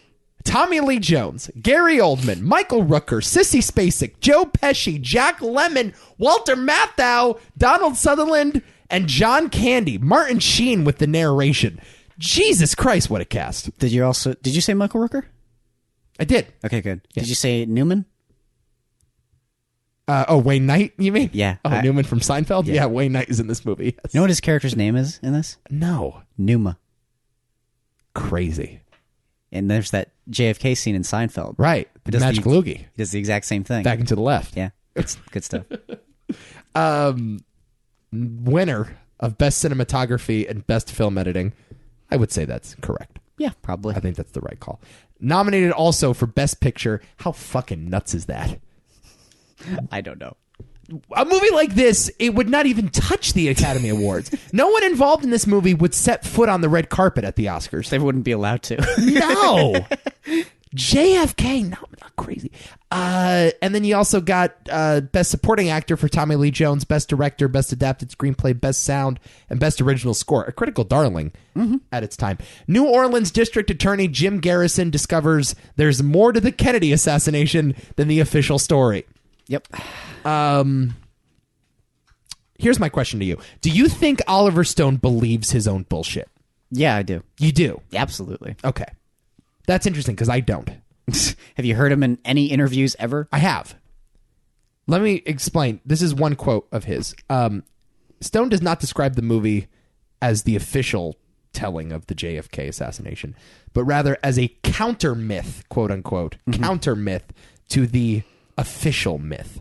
Tommy Lee Jones. Gary Oldman. Michael Rooker. Sissy Spacek. Joe Pesci. Jack Lemmon. Walter Matthau. Donald Sutherland. And John Candy. Martin Sheen with the narration. Jesus Christ, what a cast. Did you say Michael Rooker? I did. Okay, good. Yeah. Did you say Newman? Wayne Knight, you mean? Yeah. Newman from Seinfeld? Yeah. Yeah, Wayne Knight is in this movie. Yes. You know what his character's name is in this? No. Numa. Crazy. And there's that JFK scene in Seinfeld. Right. The Magic Loogie. He does the exact same thing. Back and to the left. Yeah. It's good stuff. Winner of Best Cinematography and Best Film Editing. I would say that's correct. Yeah, probably. I think that's the right call. Nominated also for Best Picture. How fucking nuts is that? I don't know. A movie like this, it would not even touch the Academy Awards. No one involved in this movie would set foot on the red carpet at the Oscars. They wouldn't be allowed to. No. JFK, no, not crazy. And then you also got Best Supporting Actor for Tommy Lee Jones, Best Director, Best Adapted Screenplay, Best Sound, and Best Original Score. A critical darling at its time. New Orleans District Attorney Jim Garrison discovers there's more to the Kennedy assassination than the official story. Yep. Here's my question to you. Do you think Oliver Stone believes his own bullshit? Yeah, I do. You do? Absolutely. Okay. That's interesting because I don't. Have you heard him in any interviews ever? I have. Let me explain. This is one quote of his. Stone does not describe the movie as the official telling of the JFK assassination, but rather as a counter myth, quote unquote, counter myth to the official myth.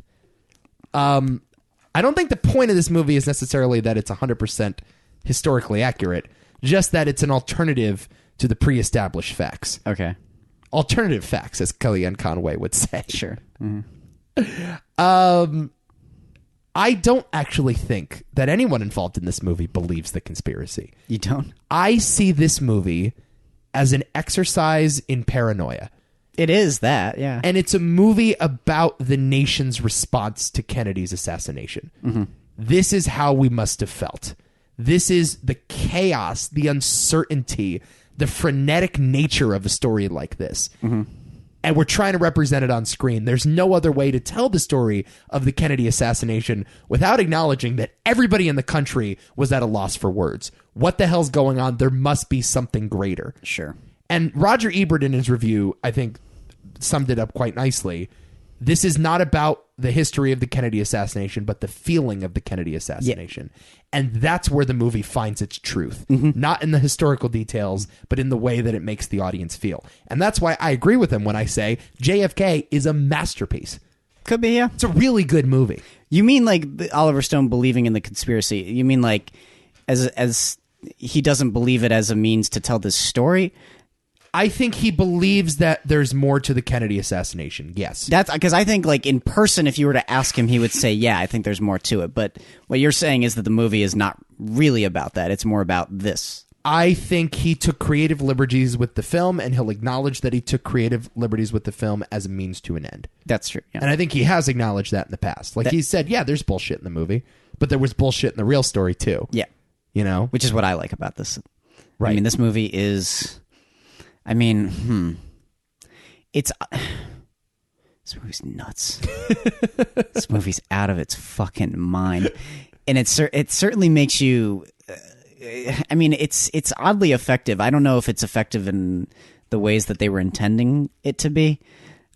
I don't think the point of this movie is necessarily that it's 100% historically accurate, just that it's an alternative to the pre-established facts. Okay. Alternative facts, as Kellyanne Conway would say. Sure. I don't actually think that anyone involved in this movie believes the conspiracy. You don't? I see this movie as an exercise in paranoia. It is that, yeah. And it's a movie about the nation's response to Kennedy's assassination. This is how we must have felt. This is the chaos, the uncertainty, the frenetic nature of a story like this. And we're trying to represent it on screen. There's no other way to tell the story of the Kennedy assassination without acknowledging that everybody in the country was at a loss for words. What the hell's going on? There must be something greater. Sure. And Roger Ebert in his review, I think, summed it up quite nicely. This is not about the history of the Kennedy assassination, but the feeling of the Kennedy assassination. Yeah. And that's where the movie finds its truth. Not in the historical details, but in the way that it makes the audience feel. And that's why I agree with him when I say JFK is a masterpiece. Could be, yeah. It's a really good movie. You mean like Oliver Stone believing in the conspiracy? You mean like as he doesn't believe it as a means to tell this story? I think he believes that there's more to the Kennedy assassination. Yes. That's because I think like in person, if you were to ask him, he would say, yeah, I think there's more to it. But what you're saying is that the movie is not really about that. It's more about this. I think he took creative liberties with the film, and he'll acknowledge that he took creative liberties with the film as a means to an end. That's true. Yeah. And I think he has acknowledged that in the past. Like he said, yeah, there's bullshit in the movie, but there was bullshit in the real story too. Yeah. You know? Which is what I like about this. Right. I mean, this movie is... I mean, it's... This movie's nuts. This movie's out of its fucking mind. And it certainly makes you... I mean, it's oddly effective. I don't know if it's effective in the ways that they were intending it to be.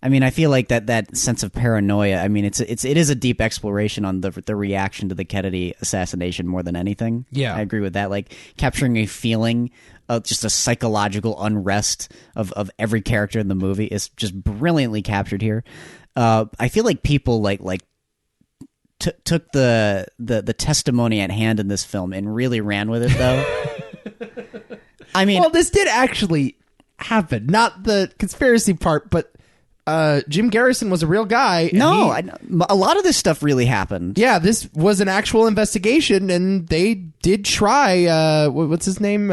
I mean, I feel like that sense of paranoia. I mean, it is a deep exploration on the reaction to the Kennedy assassination more than anything. Yeah, I agree with that. Like capturing a feeling of just a psychological unrest of every character in the movie is just brilliantly captured here. I feel like people took the testimony at hand in this film and really ran with it, though. I mean, well, this did actually happen. Not the conspiracy part, but Jim Garrison was a real guy. No, a lot of this stuff really happened. Yeah, this was an actual investigation, and they did try. What's his name?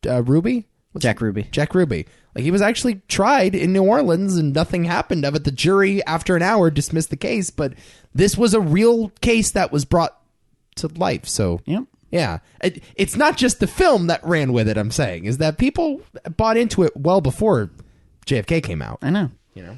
Ruby? Jack Ruby. Jack Ruby. Like, he was actually tried in New Orleans, and nothing happened of it. The jury, after an hour, dismissed the case, but this was a real case that was brought to life. So, yep. Yeah. It's not just the film that ran with it, I'm saying, is that people bought into it well before JFK came out. I know. You know?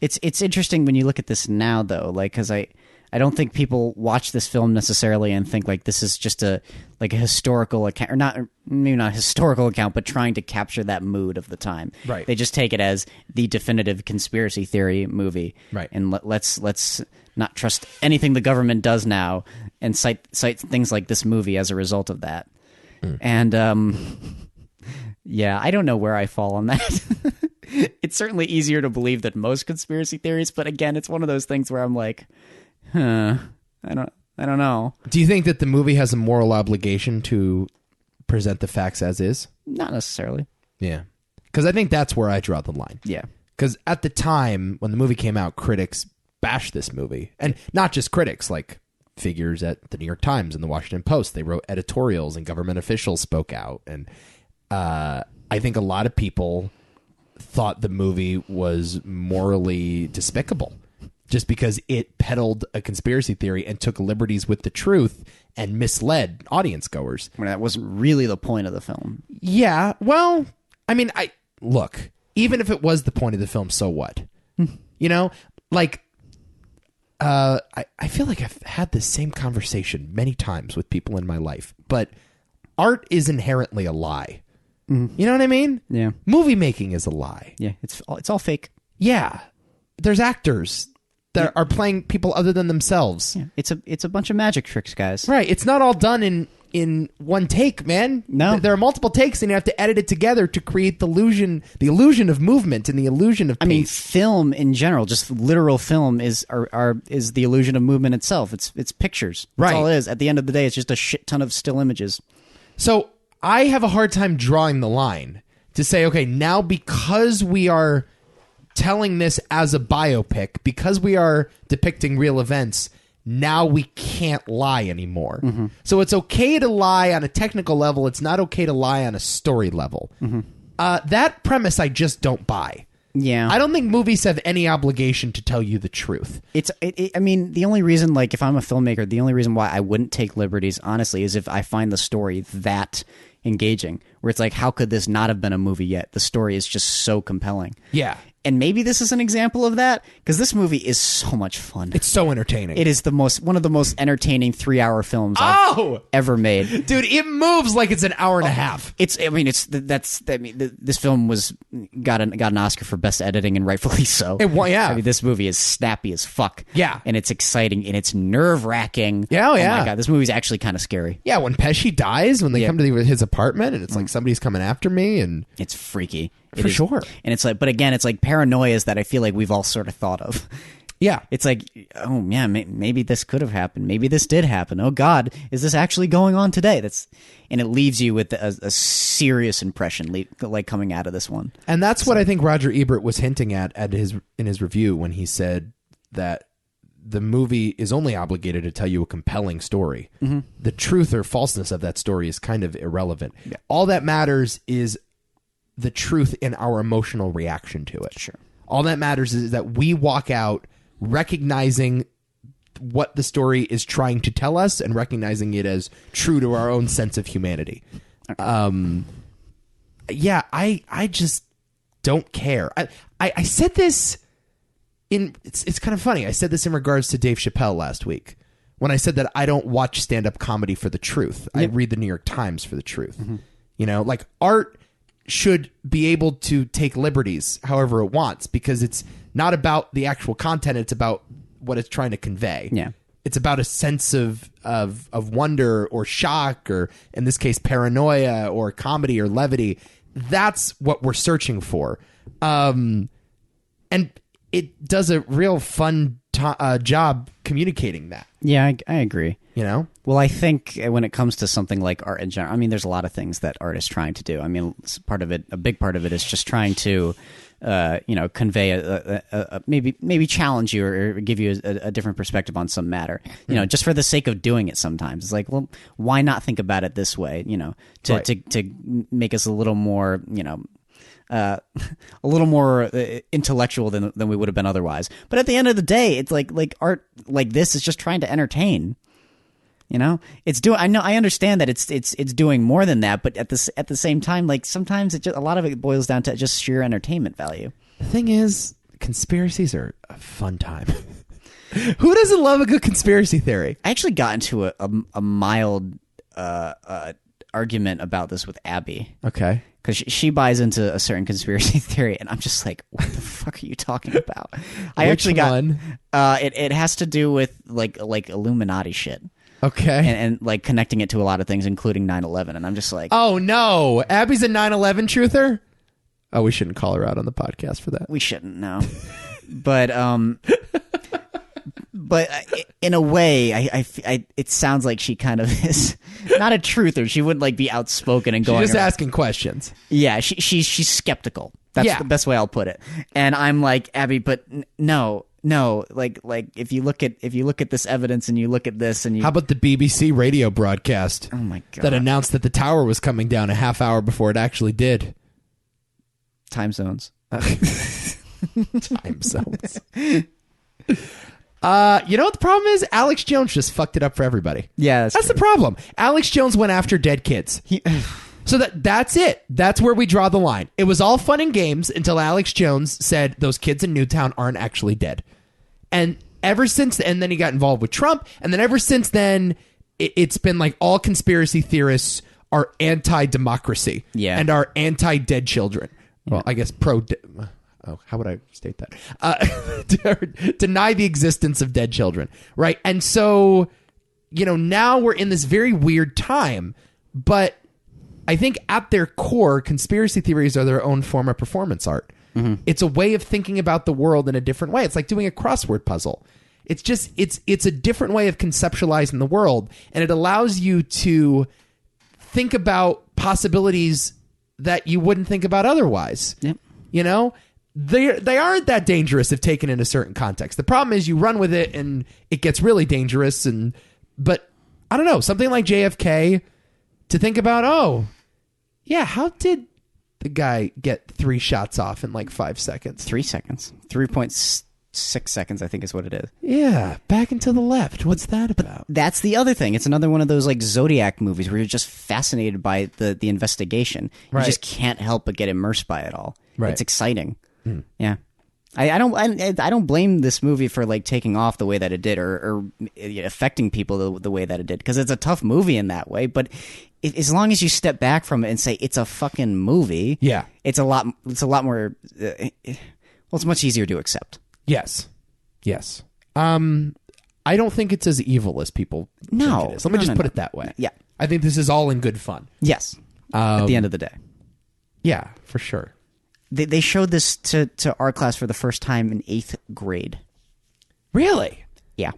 It's interesting when you look at this now, though, like, because I don't think people watch this film necessarily and think like this is just a historical account, or not, maybe not a historical account, but trying to capture that mood of the time. Right. They just take it as the definitive conspiracy theory movie. Right. And let's not trust anything the government does now, and cite things like this movie as a result of that. And yeah, I don't know where I fall on that. It's certainly easier to believe than most conspiracy theories, but again, it's one of those things where I'm like, I don't know. Do you think that the movie has a moral obligation to present the facts as is? Not necessarily. Yeah. Because I think that's where I draw the line. Yeah. Because at the time, when the movie came out, critics bashed this movie. And not just critics, like figures at the New York Times and the Washington Post. They wrote editorials, and government officials spoke out. And I think a lot of people thought the movie was morally despicable just because it peddled a conspiracy theory and took liberties with the truth and misled audience goers. When that wasn't really the point of the film. Yeah, well, I mean, look, even if it was the point of the film, so what? You know, like, I feel like I've had this same conversation many times with people in my life, but art is inherently a lie. You know what I mean? Yeah. Movie making is a lie. Yeah, it's all fake. Yeah. There's actors that are playing people other than themselves. Yeah. It's a bunch of magic tricks, guys. Right. It's not all done in one take, man. No. There are multiple takes, and you have to edit it together to create the illusion of movement and the illusion of pace. I mean, film in general, just literal film is the illusion of movement itself. It's pictures. That's right. all it is. At the end of the day, it's just a shit ton of still images. So I have a hard time drawing the line to say, okay, now because we are telling this as a biopic, because we are depicting real events, now we can't lie anymore. Mm-hmm. So it's okay to lie on a technical level. It's not okay to lie on a story level. Mm-hmm. That premise I just don't buy. Yeah. I don't think movies have any obligation to tell you the truth. I mean, the only reason, like, if I'm a filmmaker, the only reason why I wouldn't take liberties, honestly, is if I find the story that engaging, where it's like, how could this not have been a movie yet? The story is just so compelling. Yeah. And maybe this is an example of that, because this movie is so much fun. It's so entertaining. It is one of the most entertaining 3-hour films I've ever made. Dude, it moves like it's an hour and a half. This film got an Oscar for best editing, and rightfully so. Yeah. I mean, this movie is snappy as fuck. Yeah. And it's exciting, and it's nerve-wracking. Yeah, oh my God, this movie's actually kind of scary. Yeah, when Pesci dies, when they come to his apartment, and it's like, somebody's coming after me, and it's freaky. For sure. And it's like, but again, it's like paranoias that I feel like we've all sort of thought of. Yeah. It's like, oh yeah, maybe this could have happened. Maybe this did happen. Oh God, is this actually going on today? And it leaves you with a serious impression, like coming out of this one. And that's what I think Roger Ebert was hinting at in his review when he said that the movie is only obligated to tell you a compelling story. Mm-hmm. The truth or falseness of that story is kind of irrelevant. Yeah. All that matters is the truth in our emotional reaction to it. Sure. All that matters is that we walk out recognizing what the story is trying to tell us and recognizing it as true to our own sense of humanity. Yeah, I just don't care. I said this it's kind of funny. I said this in regards to Dave Chappelle last week when I said that I don't watch stand-up comedy for the truth. I read the New York Times for the truth. You know, like art should be able to take liberties however it wants because it's not about the actual content. It's about what it's trying to convey. Yeah. It's about a sense of wonder or shock or, in this case, paranoia or comedy or levity. That's what we're searching for. And it does a real fun job communicating that. Yeah, I agree. You know? Well, I think when it comes to something like art in general, I mean, there's a lot of things that art is trying to do. I mean, a big part of it is just trying to, convey maybe challenge you or give you a different perspective on some matter. You know, just for the sake of doing it. Sometimes it's like, well, why not think about it this way? You know, to make us a little more, a little more intellectual than we would have been otherwise. But at the end of the day, it's like art like this is just trying to entertain. You know, I understand that it's doing more than that, but at the same time, like sometimes a lot of it boils down to just sheer entertainment value. The thing is, conspiracies are a fun time. Who doesn't love a good conspiracy theory? I actually got into a mild argument about this with Abby. Okay. Because she buys into a certain conspiracy theory, and I'm just like, what the fuck are you talking about? Which one? It has to do with like Illuminati shit. Okay. And like connecting it to a lot of things, including 9/11. And I'm just like, oh no, Abby's a 9/11 truther? Oh, we shouldn't call her out on the podcast for that. We shouldn't, no. But in a way, it sounds like she kind of is not a truther. She wouldn't like be outspoken and going. She's just asking questions. Yeah, she's skeptical. That's the best way I'll put it. And I'm like, Abby, but no, like if you look at this evidence and you look at this and you, how about the BBC radio broadcast? Oh my god, that announced that the tower was coming down a half hour before it actually did. Time zones. Time zones. You know what the problem is? Alex Jones just fucked it up for everybody. Yeah, that's the problem. Alex Jones went after dead kids. So that's it. That's where we draw the line. It was all fun and games until Alex Jones said those kids in Newtown aren't actually dead. And ever since, and then he got involved with Trump, and then ever since then, it's been like all conspiracy theorists are anti-democracy and are anti-dead children. Yeah. Well, I guess how would I state that? Deny the existence of dead children, right? And so, now we're in this very weird time, but I think at their core, conspiracy theories are their own form of performance art. Mm-hmm. It's a way of thinking about the world in a different way. It's like doing a crossword puzzle. It's just, it's a different way of conceptualizing the world, and it allows you to think about possibilities that you wouldn't think about otherwise. Yep. They aren't that dangerous if taken in a certain context. The problem is you run with it and it gets really dangerous. But I don't know, something like JFK, to think about, how did the guy get 3 shots off in like 5 seconds? 3 seconds. 3.6 seconds, I think is what it is. Yeah, back and to the left. What's that about? That's the other thing. It's another one of those like Zodiac movies where you're just fascinated by the investigation. You just can't help but get immersed by it all. Right. It's exciting. Mm. Yeah. I don't blame this movie for like taking off the way that it did or affecting people the way that it did, because it's a tough movie in that way. But as long as you step back from it and say it's a fucking movie, it's a lot more. It's much easier to accept. Yes. I don't think it's as evil as people think it is. Let me just put it that way. Yeah. I think this is all in good fun. Yes. At the end of the day. Yeah, for sure. They showed this to our class for the first time in 8th grade. Really? Yeah.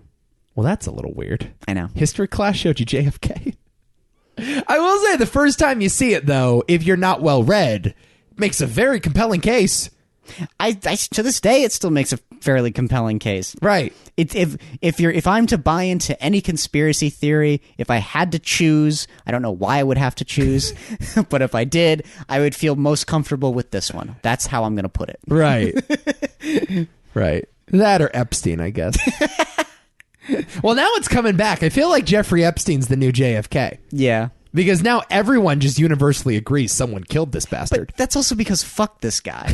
Well, that's a little weird. I know. History class showed you JFK. I will say the first time you see it, though, if you're not well read, makes a very compelling case. I to this day, it still makes a fairly compelling case. Right. If I'm to buy into any conspiracy theory, if I had to choose, I don't know why I would have to choose, but if I did, I would feel most comfortable with this one. That's how I'm going to put it. Right. Right. That or Epstein, I guess. Well, now it's coming back. I feel like Jeffrey Epstein's the new JFK. Yeah. Because now everyone just universally agrees someone killed this bastard. But that's also because fuck this guy.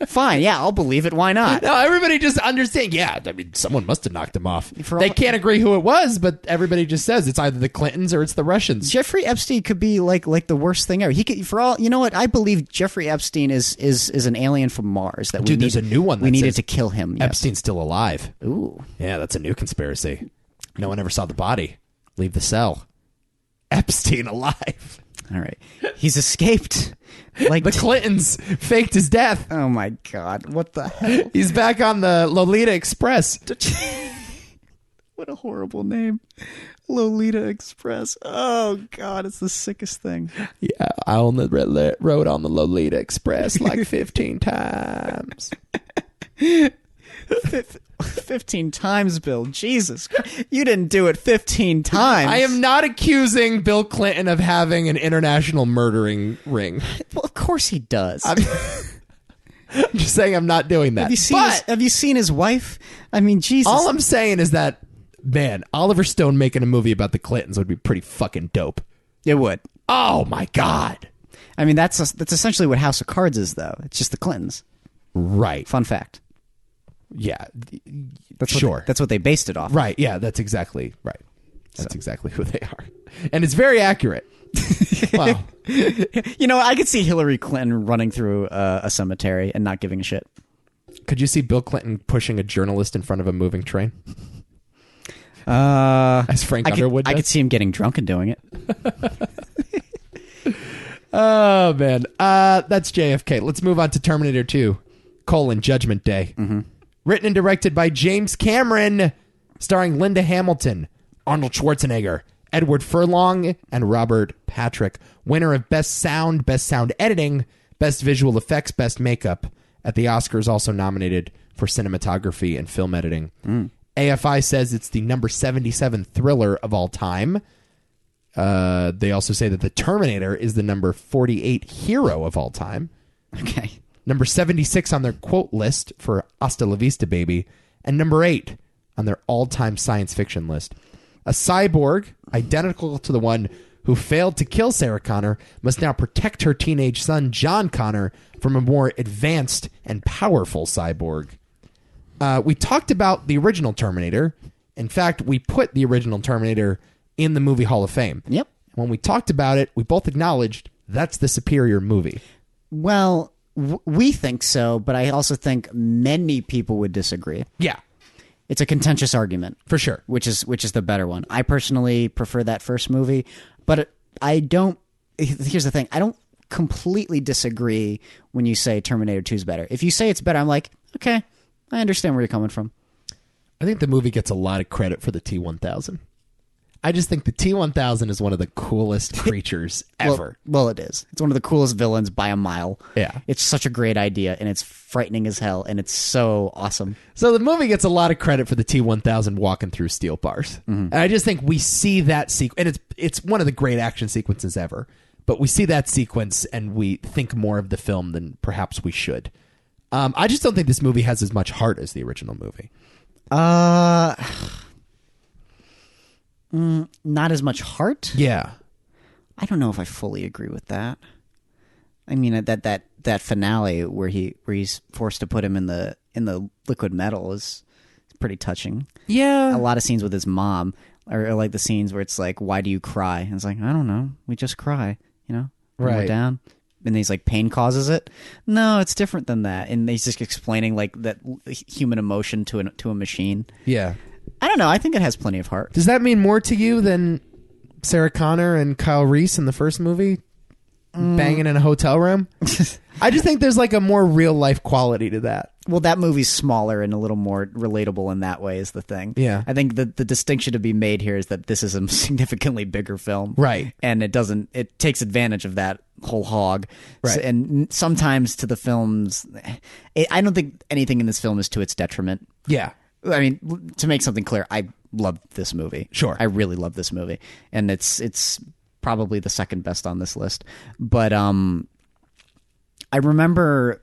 Fine, yeah, I'll believe it. Why not? No, everybody just understands. Yeah, I mean, someone must have knocked him off. For They all- can't agree who it was, but everybody just says it's either the Clintons or it's the Russians. Jeffrey Epstein could be like the worst thing ever. He could, for all you know, what I believe Jeffrey Epstein is an alien from Mars. That Dude, there's a new one that we needed says to kill him. Yes. Epstein's still alive. Ooh, Yeah, that's a new conspiracy. No one ever saw the body leave the cell. Epstein alive. all right, he's escaped. Like The Clintons faked his death. oh my god, what the hell? He's back on the Lolita Express. What a horrible name, Lolita Express. Oh god, it's the sickest thing. Yeah, I rode on the Lolita Express like 15 times. 15 times, Bill. Jesus, you didn't do it 15 times. I am not accusing Bill Clinton of having an international murdering ring. Well, of course he does. I'm just saying I'm not doing that. Have you seen his wife? I mean, Jesus. All I'm saying is that, man, Oliver Stone making a movie about the Clintons would be pretty fucking dope. It would. Oh my god. I mean, that's essentially what House of Cards is, though. It's just the Clintons. Right. Fun fact. Yeah. Sure. That's what they based it off. Right. Yeah, that's exactly right. That's exactly who they are. And it's very accurate. Wow. You know, I could see Hillary Clinton running through a cemetery and not giving a shit. Could you see Bill Clinton pushing a journalist in front of a moving train? As Frank Underwood does? I could see him getting drunk and doing it. Oh, man. That's JFK. Let's move on to Terminator 2, Judgment Day. Mm-hmm. Written and directed by James Cameron, starring Linda Hamilton, Arnold Schwarzenegger, Edward Furlong, and Robert Patrick. Winner of Best Sound Editing, Best Visual Effects, Best Makeup. At the Oscars, also nominated for cinematography and film editing. AFI says it's the number 77 thriller of all time. They also say that the Terminator is the number 48 hero of all time. Okay. Number 76 on their quote list for Hasta la Vista Baby. And number 8 on their all-time science fiction list. A cyborg, identical to the one who failed to kill Sarah Connor, must now protect her teenage son, John Connor, from a more advanced and powerful cyborg. We talked about the original Terminator. In fact, we put the original Terminator in the Movie Hall of Fame. Yep. When we talked about it, we both acknowledged that's the superior movie. Well, we think so, but I also think many people would disagree. Yeah, It's a contentious argument, for sure. which is the better one. I personally prefer that first movie, but I don't. Here's the thing: I don't completely disagree when you say Terminator 2 is better. If you say it's better, I'm like, okay, I understand where you're coming from. I think the movie gets a lot of credit for the T-1000. I just think the T-1000 is one of the coolest creatures ever. Well, it is. It's one of the coolest villains by a mile. Yeah. It's such a great idea, and it's frightening as hell, and it's so awesome. So the movie gets a lot of credit for the T-1000 walking through steel bars. And I just think we see that sequence, and it's one of the great action sequences ever. But we see that sequence, and we think more of the film than perhaps we should. I just don't think this movie has as much heart as the original movie. Not as much heart? Yeah. I don't know if I fully agree with that. I mean, that finale where he's forced to put him in the liquid metal is pretty touching. Yeah. A lot of scenes with his mom are like the scenes where it's like, why do you cry? And it's like, I don't know. We just cry, when Right. we're down. And he's like, pain causes it. No, it's different than that. And he's just explaining like that human emotion to a machine. Yeah. I don't know. I think it has plenty of heart. Does that mean more to you than Sarah Connor and Kyle Reese in the first movie banging in a hotel room? I just think there's like a more real life quality to that. Well, that movie's smaller and a little more relatable in that way is the thing. Yeah. I think the distinction to be made here is that this is a significantly bigger film. Right. And it takes advantage of that whole hog. Right. So, and sometimes to the films, I don't think anything in this film is to its detriment. Yeah. I mean, to make something clear, I love this movie. Sure. I really love this movie. And it's probably the second best on this list. But I remember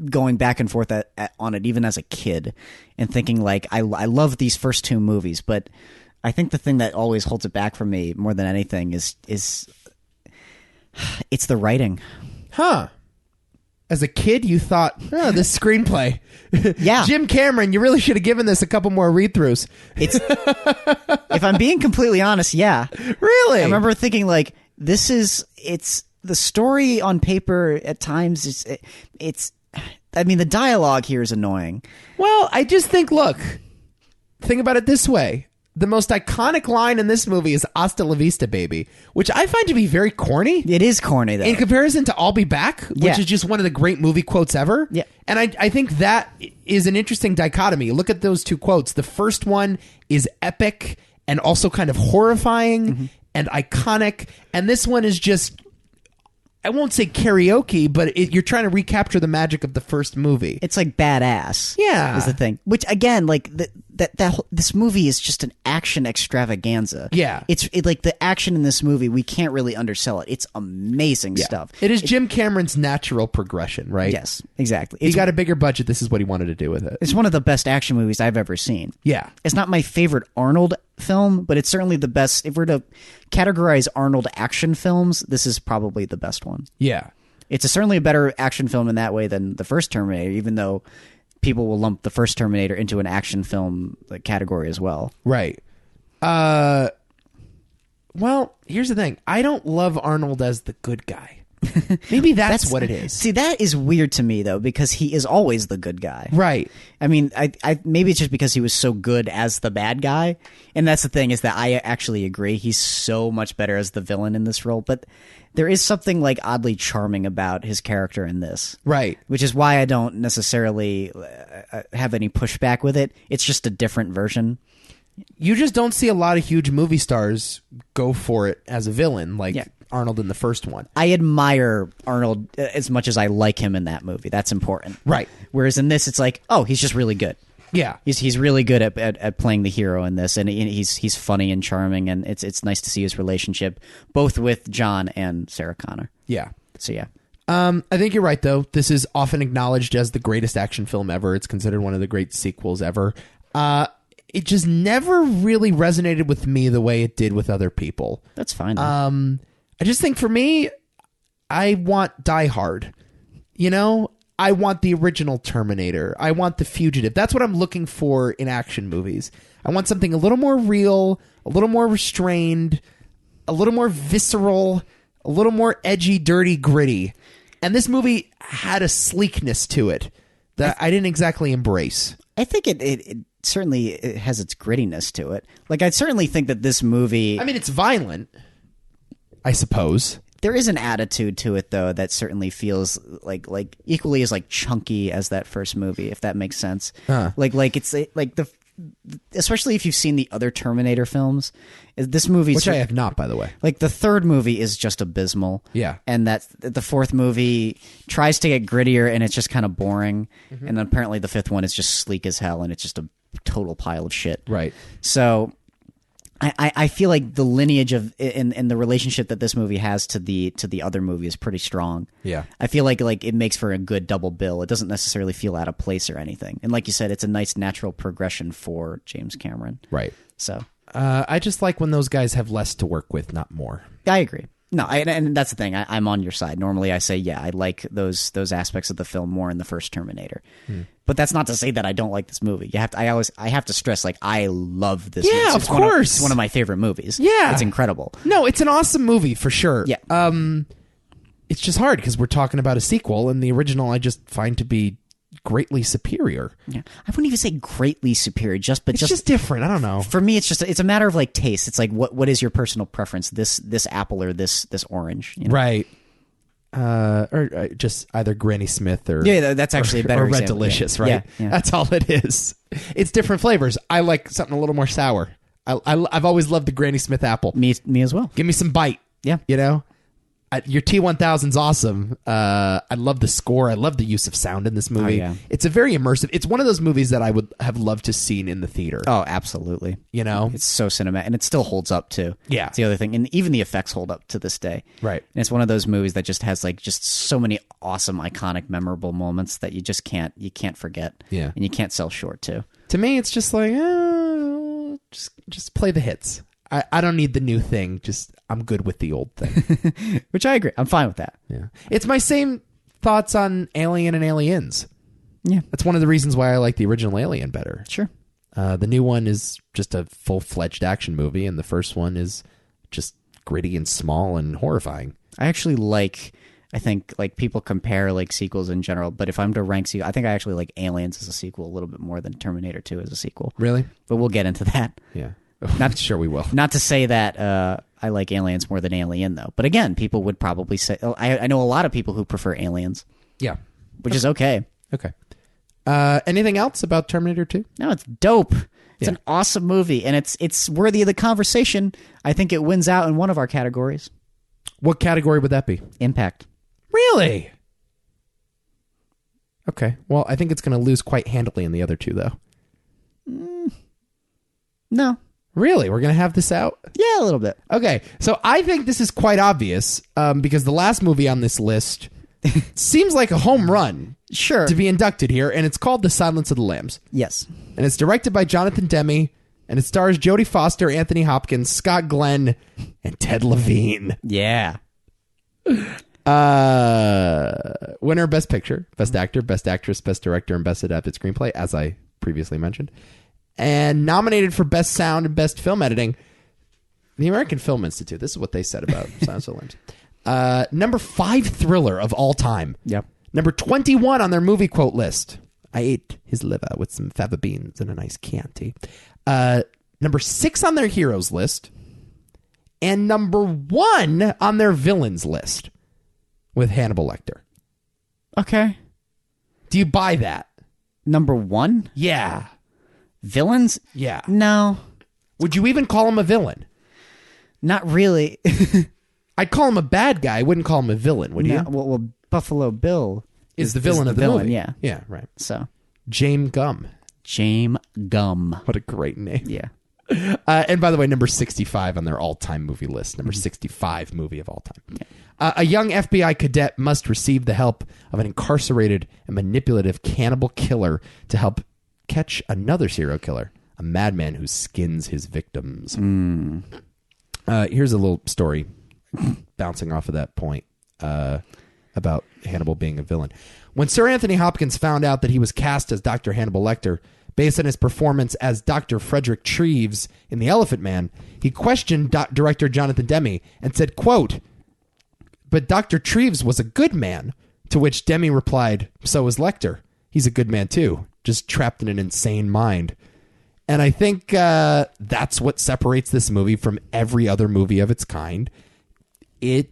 going back and forth on it even as a kid and thinking like I love these first two movies, but I think the thing that always holds it back for me more than anything is it's the writing. Huh. As a kid, you thought, oh, this screenplay. Yeah. Jim Cameron, you really should have given this a couple more read-throughs. If I'm being completely honest, yeah. Really? I remember thinking like, it's the story on paper at times I mean, the dialogue here is annoying. Well, I just think, think about it this way. The most iconic line in this movie is "Hasta la vista, baby," which I find to be very corny. It is corny, though. In comparison to "I'll be back," which is just one of the great movie quotes ever. Yeah. And I think that is an interesting dichotomy. Look at those two quotes. The first one is epic and also kind of horrifying and iconic. And this one is just, I won't say karaoke, but you're trying to recapture the magic of the first movie. It's like badass. Yeah. Is the thing. Which, again, like, this movie is just an action extravaganza. Yeah. It's like the action in this movie, we can't really undersell it. It's amazing stuff. It is Jim Cameron's natural progression, right? Yes, exactly. He got a bigger budget. This is what he wanted to do with it. It's one of the best action movies I've ever seen. Yeah. It's not my favorite Arnold film, but it's certainly the best. If we're to categorize Arnold action films, this is probably the best one. Yeah. It's certainly a better action film in that way than the first Terminator, even though people will lump the first Terminator into an action film category as well. Right. Well, here's the thing. I don't love Arnold as the good guy. Maybe that's what it is. See, that is weird to me, though, because he is always the good guy. Right. I mean, I maybe it's just because he was so good as the bad guy. And that's the thing, is that I actually agree. He's so much better as the villain in this role. But there is something like oddly charming about his character in this. Right. Which is why I don't necessarily have any pushback with it. It's just a different version. You just don't see a lot of huge movie stars go for it as a villain, like Arnold in the first one. I admire Arnold as much as I like him in that movie. That's important. Right. Whereas in this, it's like, oh, he's just really good. Yeah. He's really good at playing the hero in this, and he's funny and charming, and it's nice to see his relationship both with John and Sarah Connor. Yeah. So yeah. I think you're right, though. This is often acknowledged as the greatest action film ever. It's considered one of the great sequels ever. It just never really resonated with me the way it did with other people. That's fine. I just think for me, I want Die Hard. You know, I want the original Terminator. I want The Fugitive. That's what I'm looking for in action movies. I want something a little more real, a little more restrained, a little more visceral, a little more edgy, dirty, gritty. And this movie had a sleekness to it that I didn't exactly embrace. I think it certainly has its grittiness to it. Like, I certainly think that this movie... I mean, it's violent, I suppose. There is an attitude to it, though, that certainly feels like equally as like chunky as that first movie, if that makes sense. Like it's like especially if you've seen the other Terminator films, this movie, which I have not, by the way. Like the third movie is just abysmal. Yeah, and that the fourth movie tries to get grittier, and it's just kind of boring. And then apparently the fifth one is just sleek as hell, and it's just a total pile of shit. Right. So I feel like the lineage of in the relationship that this movie has to the other movie is pretty strong. Yeah. I feel like it makes for a good double bill. It doesn't necessarily feel out of place or anything. And like you said, it's a nice natural progression for James Cameron. Right. So I just like when those guys have less to work with, not more. I agree. No, and that's the thing. I'm on your side. Normally, I say, yeah, I like those aspects of the film more in the first Terminator. But that's not to say that I don't like this movie. I have to stress, like, I love this. Yeah, movie. of course. It's one of my favorite movies. Yeah, it's incredible. No, it's an awesome movie for sure. Yeah. It's just hard because we're talking about a sequel, and the original I just find to be greatly superior. Yeah, I wouldn't even say greatly superior, it's just different. I don't know. For me, it's a matter of like taste. It's like what is your personal preference? This apple or this orange? You know? Right. Or just either Granny Smith or that's actually a better Red example. Delicious, right? Yeah. That's all it is. It's different flavors. I like something a little more sour. I've always loved the Granny Smith apple. Me as well. Give me some bite. Yeah. You know. Your T-1000's awesome. I love the score. I love the use of sound in this movie. Oh, yeah. It's a very immersive. It's one of those movies that I would have loved to seen in the theater. Oh, absolutely. You know? It's so cinematic, and it still holds up too. Yeah. It's the other thing, and even the effects hold up to this day. Right. And it's one of those movies that just has like just so many awesome, iconic, memorable moments that you just can't forget. Yeah. And you can't sell short to. To me, it's just like, just play the hits. I don't need the new thing. Just I'm good with the old thing. Which I agree. I'm fine with that. Yeah. It's my same thoughts on Alien and Aliens. Yeah. That's one of the reasons why I like the original Alien better. Sure. The new one is just a full-fledged action movie, and the first one is just gritty and small and horrifying. I actually I think like people compare like sequels in general, but if I'm to rank I think I actually like Aliens as a sequel a little bit more than Terminator 2 as a sequel. Really? But we'll get into that. Yeah. Not sure we will. Not to say that I like Aliens more than Alien, though. But again, people would probably say... I know a lot of people who prefer Aliens. Yeah. Which is okay. Okay. Anything else about Terminator 2? No, it's dope. It's an awesome movie, and it's worthy of the conversation. I think it wins out in one of our categories. What category would that be? Impact. Really? Okay. Well, I think it's going to lose quite handily in the other two, though. No. Really? We're going to have this out? Yeah, a little bit. Okay. So I think this is quite obvious because the last movie on this list seems like a home run Sure. to be inducted here, and it's called The Silence of the Lambs. Yes. And it's directed by Jonathan Demme, and it stars Jodie Foster, Anthony Hopkins, Scott Glenn, and Ted Levine. Yeah. Winner Best Picture, Best Actor, Best Actress, Best Director, and Best Adapted Screenplay, as I previously mentioned. And nominated for Best Sound and Best Film Editing, the American Film Institute. This is what they said about Silence of the Lambs. Number 5 thriller of all time. Yep. Number 21 on their movie quote list. I ate his liver with some fava beans and a nice Chianti. Number 6 on their heroes list. And number 1 on their villains list with Hannibal Lecter. Okay. Do you buy that? Number 1? Yeah. Villains? Yeah. No. Would you even call him a villain? Not really. I'd call him a bad guy. I wouldn't call him a villain, would you? Well, Buffalo Bill is the villain of the movie. Yeah. Yeah, right. So. James Gum. James Gum. What a great name. Yeah. And by the way, number 65 on their all-time movie list. Number 65 movie of all time. Yeah. A young FBI cadet must receive the help of an incarcerated and manipulative cannibal killer to help catch another serial killer, a madman who skins his victims. Here's a little story bouncing off of that point about Hannibal being a villain. When Sir Anthony Hopkins found out that he was cast as Dr. Hannibal Lecter, based on his performance as Dr. Frederick Treves in The Elephant Man, he questioned director Jonathan Demme and said, quote, "But Dr. Treves was a good man," to which Demme replied, "So is Lecter. He's a good man too, just trapped in an insane mind." And I think that's what separates this movie from every other movie of its kind. It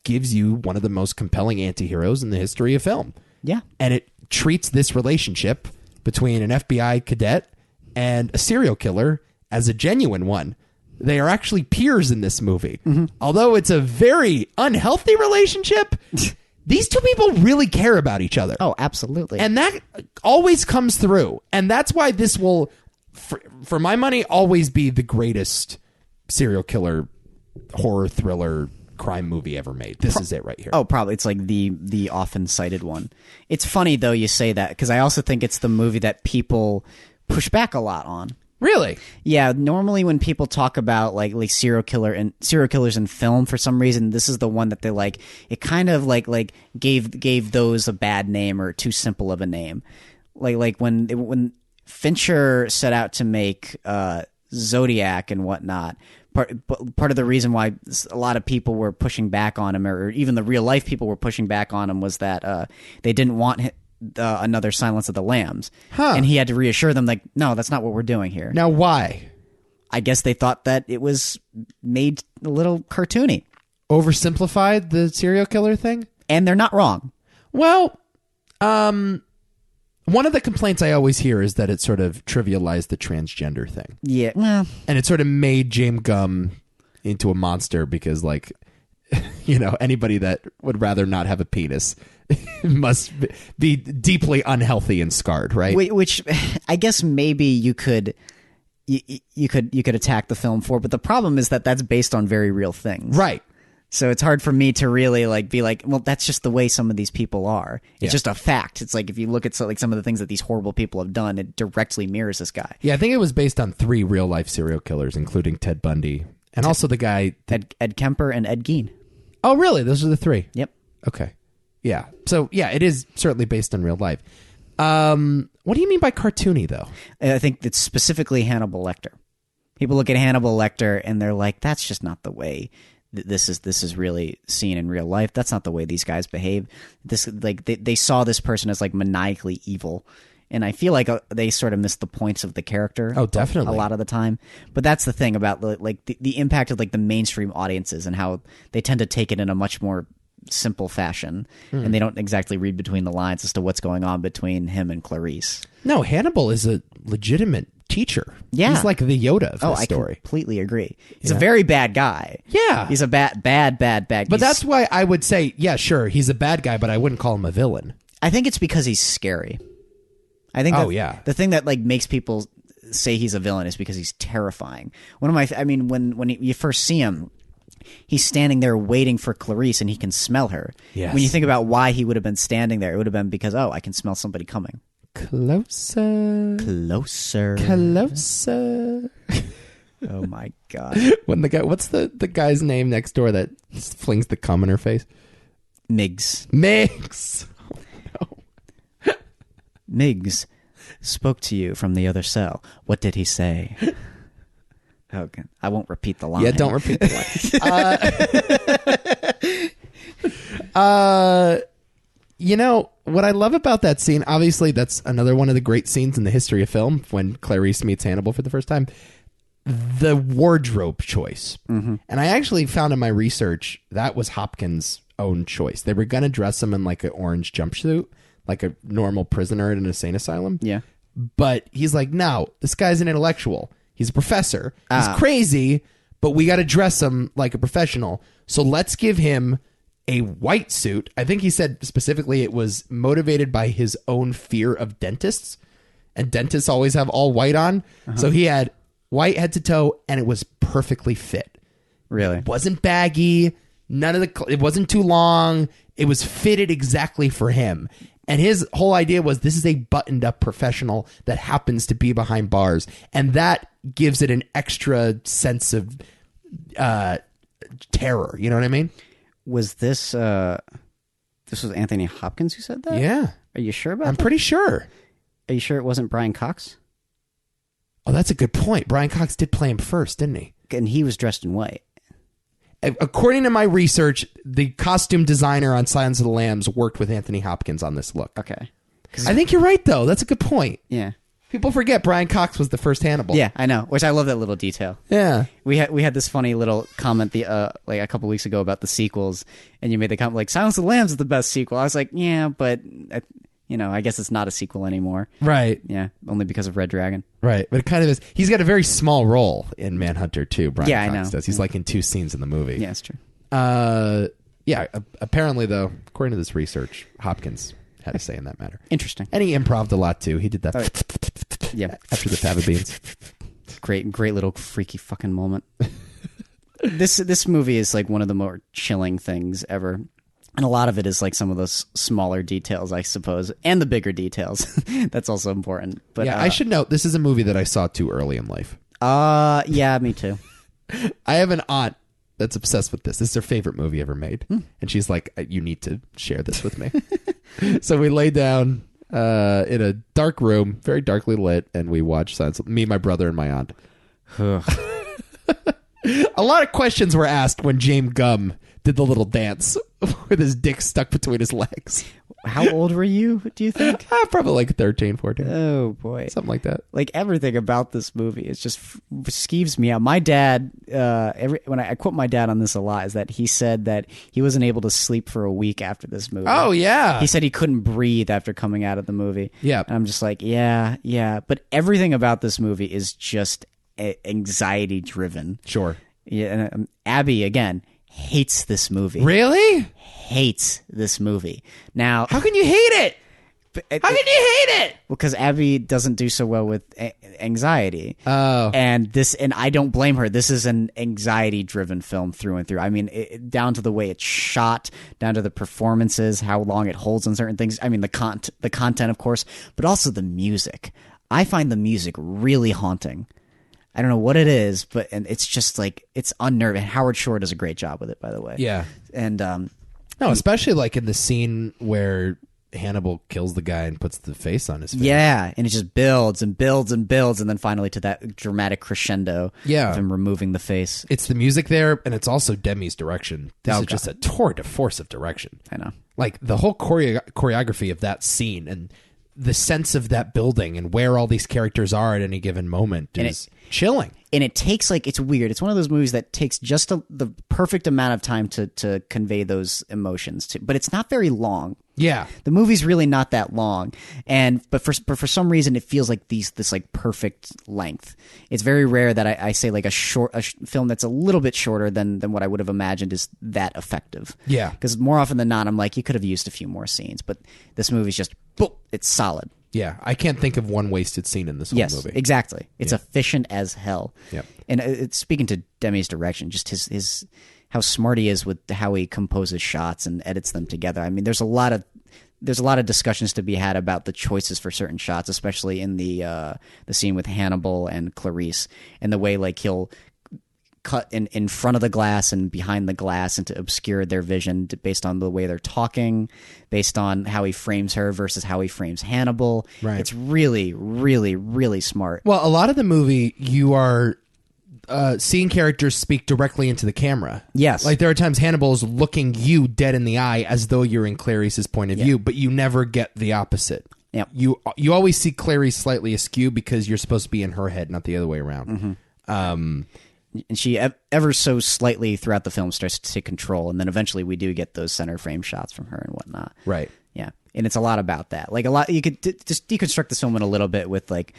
gives you one of the most compelling anti-heroes in the history of film. Yeah. And it treats this relationship between an FBI cadet and a serial killer as a genuine one. They are actually peers in this movie. Mm-hmm. Although it's a very unhealthy relationship, these two people really care about each other. Oh, absolutely. And that always comes through. And that's why this will, for my money, always be the greatest serial killer, horror, thriller, crime movie ever made. This is it right here. Oh, probably. It's like the often cited one. It's funny, though, you say that, because I also think it's the movie that people push back a lot on. Really? Yeah, normally when people talk about like serial killers in film, for some reason, this is the one that they like. It kind of like gave those a bad name or too simple of a name. Like when Fincher set out to make Zodiac and whatnot. Part of the reason why a lot of people were pushing back on him, or even the real life people were pushing back on him, was that they didn't want another Silence of the Lambs. Huh. And he had to reassure them, like, no, that's not what we're doing here. Now, why? I guess they thought that it was made a little cartoony. Oversimplified the serial killer thing? And they're not wrong. Well, one of the complaints I always hear is that it sort of trivialized the transgender thing. Yeah, well. And it sort of made James Gum into a monster because, like, anybody that would rather not have a penis must be deeply unhealthy and scarred, right? Which I guess maybe you could attack the film for, but the problem is that that's based on very real things, right? So it's hard for me to really be like, well, that's just the way some of these people are. It's just a fact. It's like if you look at some of the things that these horrible people have done, it directly mirrors this guy. Yeah, I think it was based on 3 real life serial killers, including Ted Bundy and also the guy Ed Kemper and Ed Gein. Oh, really? Those are the 3? Yep. Okay. Yeah. So yeah, it is certainly based on real life. What do you mean by cartoony, though? I think it's specifically Hannibal Lecter. People look at Hannibal Lecter and they're like, that's just not the way this is really seen in real life. That's not the way these guys behave. They saw this person as like maniacally evil, and I feel like they sort of missed the points of the character. Oh, definitely. A lot of the time. But that's the thing about the impact of like the mainstream audiences and how they tend to take it in a much more simple fashion, and they don't exactly read between the lines as to what's going on between him and Clarice. No, Hannibal is a legitimate teacher. Yeah. He's like the Yoda of the story. I completely agree. He's a very bad guy. Yeah. He's a bad guy. But that's why I would say, yeah, sure, he's a bad guy, but I wouldn't call him a villain. I think it's because he's scary. I think the thing that like makes people say he's a villain is because he's terrifying. When you first see him, he's standing there waiting for Clarice and he can smell her. Yes. When you think about why he would have been standing there, it would have been because, I can smell somebody coming. Closer. Oh my God. When the guy, what's the guy's name next door that flings the cum in her face? Miggs. Oh, no. Miggs spoke to you from the other cell. What did he say? Okay, I won't repeat the line. Yeah, don't repeat the line. What I love about that scene, obviously that's another one of the great scenes in the history of film, when Clarice meets Hannibal for the first time. The wardrobe choice. Mm-hmm. And I actually found in my research that was Hopkins' own choice. They were going to dress him in like an orange jumpsuit, like a normal prisoner at an insane asylum. Yeah. But he's like, no, this guy's an intellectual. He's a professor. He's crazy, but we got to dress him like a professional. So let's give him a white suit. I think he said specifically it was motivated by his own fear of dentists. And dentists always have all white on. Uh-huh. So he had white head to toe, and it was perfectly fit. Really? It wasn't baggy. It wasn't too long. It was fitted exactly for him. And his whole idea was, this is a buttoned up professional that happens to be behind bars. And that gives it an extra sense of terror. You know what I mean? Was this was Anthony Hopkins who said that? Yeah. Are you sure about that? I'm pretty sure. Are you sure it wasn't Brian Cox? Oh, that's a good point. Brian Cox did play him first, didn't he? And he was dressed in white. According to my research, the costume designer on Silence of the Lambs worked with Anthony Hopkins on this look. Okay. I think you're right, though. That's a good point. Yeah. People forget Brian Cox was the first Hannibal. Yeah, I know. Which I love that little detail. Yeah. We had this funny little comment like a couple weeks ago about the sequels, and you made the comment like Silence of the Lambs is the best sequel. I was like, yeah, but I guess it's not a sequel anymore. Right. Yeah, only because of Red Dragon. Right, but it kind of is. He's got a very small role in Manhunter too. Brian Cox I know. does. He's like in 2 scenes in the movie. Yeah, it's true. Yeah. Apparently, though, according to this research, Hopkins had a say in that matter. Interesting. And he improv'd a lot too. He did that. Yeah. After the fava beans. Great little freaky fucking moment. This movie is like one of the more chilling things ever. And a lot of it is like some of those smaller details, I suppose, and the bigger details. That's also important. But yeah, I should note, this is a movie that I saw too early in life. Yeah, me too. I have an aunt that's obsessed with this. This is her favorite movie ever made. And she's like, you need to share this with me. So we lay down in a dark room, very darkly lit, and we watched Silence. Me, my brother, and my aunt. A lot of questions were asked when James Gumb did the little dance with his dick stuck between his legs. How old were you, do you think? Probably like 13, 14. Oh, boy. Something like that. Like, everything about this movie is just skeeves me out. My dad, when I quote my dad on this a lot, is that he said that he wasn't able to sleep for a week after this movie. Oh, yeah. He said he couldn't breathe after coming out of the movie. Yeah. And I'm just like, yeah. But everything about this movie is just anxiety-driven. Sure. Yeah, and Abby, again, hates this movie. Really? Hates this movie. Now, How can you hate it? How can you hate it? because Abby doesn't do so well with anxiety. Oh. And I don't blame her. This is an anxiety-driven film through and through. I mean, down to the way it's shot, down to the performances, how long it holds on certain things. I mean, the content, of course, but also the music. I find the music really haunting. I don't know what it is, and it's just like, it's unnerving. Howard Shore does a great job with it, by the way. Yeah. And No, especially like in the scene where Hannibal kills the guy and puts the face on his face. yeah, and it just builds and builds and builds, and then finally to that dramatic crescendo of him removing the face. It's the music there, and it's also Demi's direction. This is God. just a tour de force of direction. I know. Like the whole choreography of that scene and the sense of that building and where all these characters are at any given moment is chilling. And it takes, like, it's weird. It's one of those movies that takes just the perfect amount of time to convey those emotions, but it's not very long. Yeah. The movie's really not that long, but for some reason it feels like this like perfect length. It's very rare that I say like a film that's a little bit shorter than what I would have imagined is that effective. Yeah. Because more often than not, I'm like, you could have used a few more scenes, but this movie's just boom, it's solid. Yeah. I can't think of one wasted scene in this whole Yes, movie. exactly. It's efficient as hell. Yep. And speaking to Demi's direction, just his how smart he is with how he composes shots and edits them together. I mean, there's a lot of discussions to be had about the choices for certain shots, especially in the scene with Hannibal and Clarice, and the way like he'll cut in front of the glass and behind the glass and to obscure their vision based on the way they're talking, based on how he frames her versus how he frames Hannibal. Right. It's really, really, really smart. Well, a lot of the movie, you are seeing characters speak directly into the camera. Yes. Like there are times Hannibal's looking you dead in the eye as though you're in Clarice's point of view, but you never get the opposite. Yep. You always see Clarice slightly askew because you're supposed to be in her head, not the other way around. And she ever so slightly throughout the film starts to take control, and then eventually we do get those center frame shots from her and whatnot. Right. Yeah, and it's a lot about that. Like a lot, you could just deconstruct this film in a little bit with like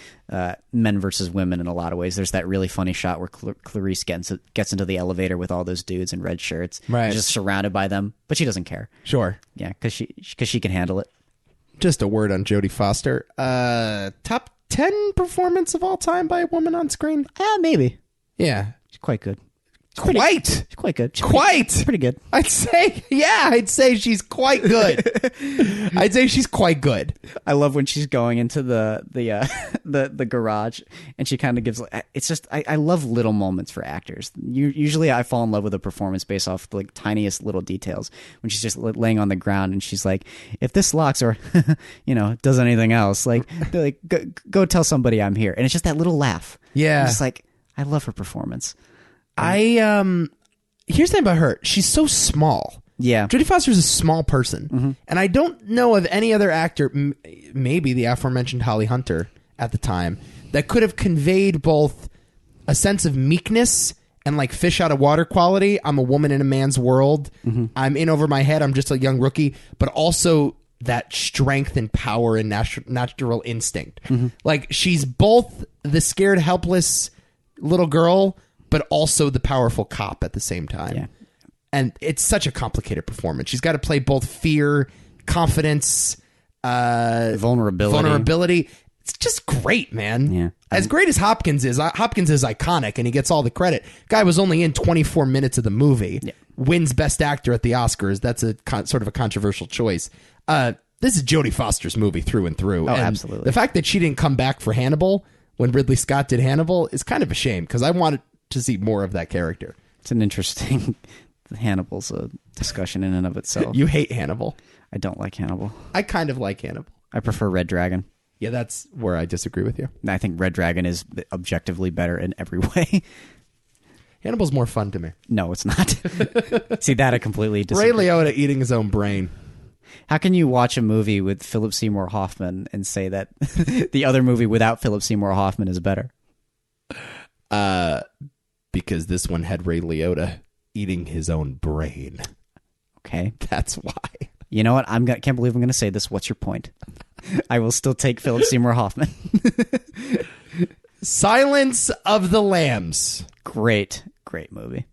men versus women in a lot of ways. There's that really funny shot where Clarice gets into the elevator with all those dudes in red shirts, Right. just surrounded by them, but she doesn't care. Sure. Yeah, because she can handle it. Just a word on Jodie Foster. Top 10 performance of all time by a woman on screen? Maybe. Yeah. She's quite good. Quite. She's quite good. Quite. Pretty good. I'd say she's quite good. I'd say she's quite good. I love when she's going into the garage and she kind of gives. It's just I love little moments for actors. Usually I fall in love with a performance based off the like tiniest little details. When she's just laying on the ground and she's like, if this locks or does anything else, like go tell somebody I'm here, and it's just that little laugh. Yeah. It's like I love her performance. Here's the thing about her. She's so small. Yeah. Jodie Foster's a small person. And I don't know of any other actor, maybe the aforementioned Holly Hunter at the time, that could have conveyed both a sense of meekness and like fish out of water quality. I'm a woman in a man's world. I'm in over my head. I'm just a young rookie. But also that strength and power and natural instinct. Like she's both the scared, helpless little girl, but also the powerful cop at the same time. Yeah. And it's such a complicated performance. She's got to play both fear, confidence, vulnerability. It's just great, man. Yeah. As great as Hopkins is iconic and he gets all the credit. Guy was only in 24 minutes of the movie. Yeah. Wins Best Actor at the Oscars. That's a sort of a controversial choice. This is Jodie Foster's movie through and through. Oh, and absolutely. The fact that she didn't come back for Hannibal when Ridley Scott did Hannibal is kind of a shame because I wanted to see more of that character. It's an interesting Hannibal's a discussion in and of itself. You hate Hannibal. I don't like Hannibal. I kind of like Hannibal. I prefer Red Dragon. Yeah, that's where I disagree with you. I think Red Dragon is objectively better in every way. Hannibal's more fun to me. No, it's not. See, that I completely disagree. Ray Liotta eating his own brain. How can you watch a movie with Philip Seymour Hoffman and say that the other movie without Philip Seymour Hoffman is better? Because this one had Ray Liotta eating his own brain. Okay. That's why. You know what? Can't believe I'm going to say this. What's your point? I will still take Philip Seymour Hoffman. Silence of the Lambs. Great movie.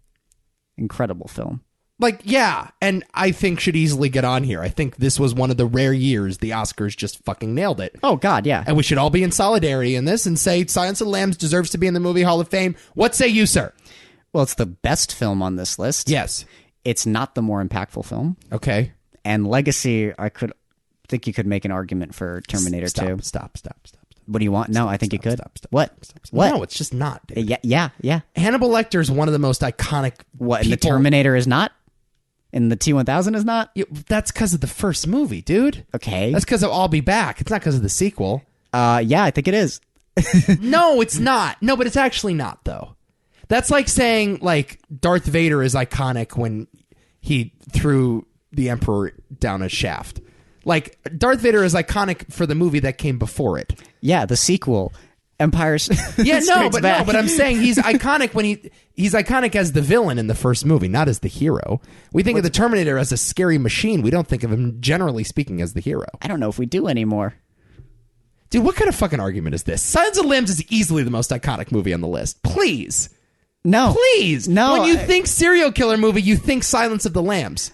Incredible film. Like, yeah, and I think should easily get on here. I think this was one of the rare years the Oscars just fucking nailed it. Oh, God, yeah. And we should all be in solidarity in this and say Silence of the Lambs deserves to be in the Movie Hall of Fame. What say you, sir? Well, it's the best film on this list. Yes. It's not the more impactful film. Okay. And Legacy, I think you could make an argument for Terminator 2. Stop. What do you want? No, I think you could. Stop. What? No, it's just not, dude. Yeah. Hannibal Lecter is one of the most iconic What, people. and the Terminator is not? And the T-1000 is not? Yeah, that's because of the first movie, dude. Okay. That's because of I'll Be Back. It's not because of the sequel. Yeah, I think it is. No, it's not. No, but it's actually not, though. That's like saying, like, Darth Vader is iconic when he threw the Emperor down a shaft. Like, Darth Vader is iconic for the movie that came before it. Yeah, the sequel, Empire's. Yeah, but I'm saying he's iconic when he's iconic as the villain in the first movie, not as the hero. We think of the Terminator as a scary machine. We don't think of him, generally speaking, as the hero. I don't know if we do anymore. Dude, what kind of fucking argument is this? Silence of the Lambs is easily the most iconic movie on the list. Please. No. Please. No. When you think serial killer movie, you think Silence of the Lambs.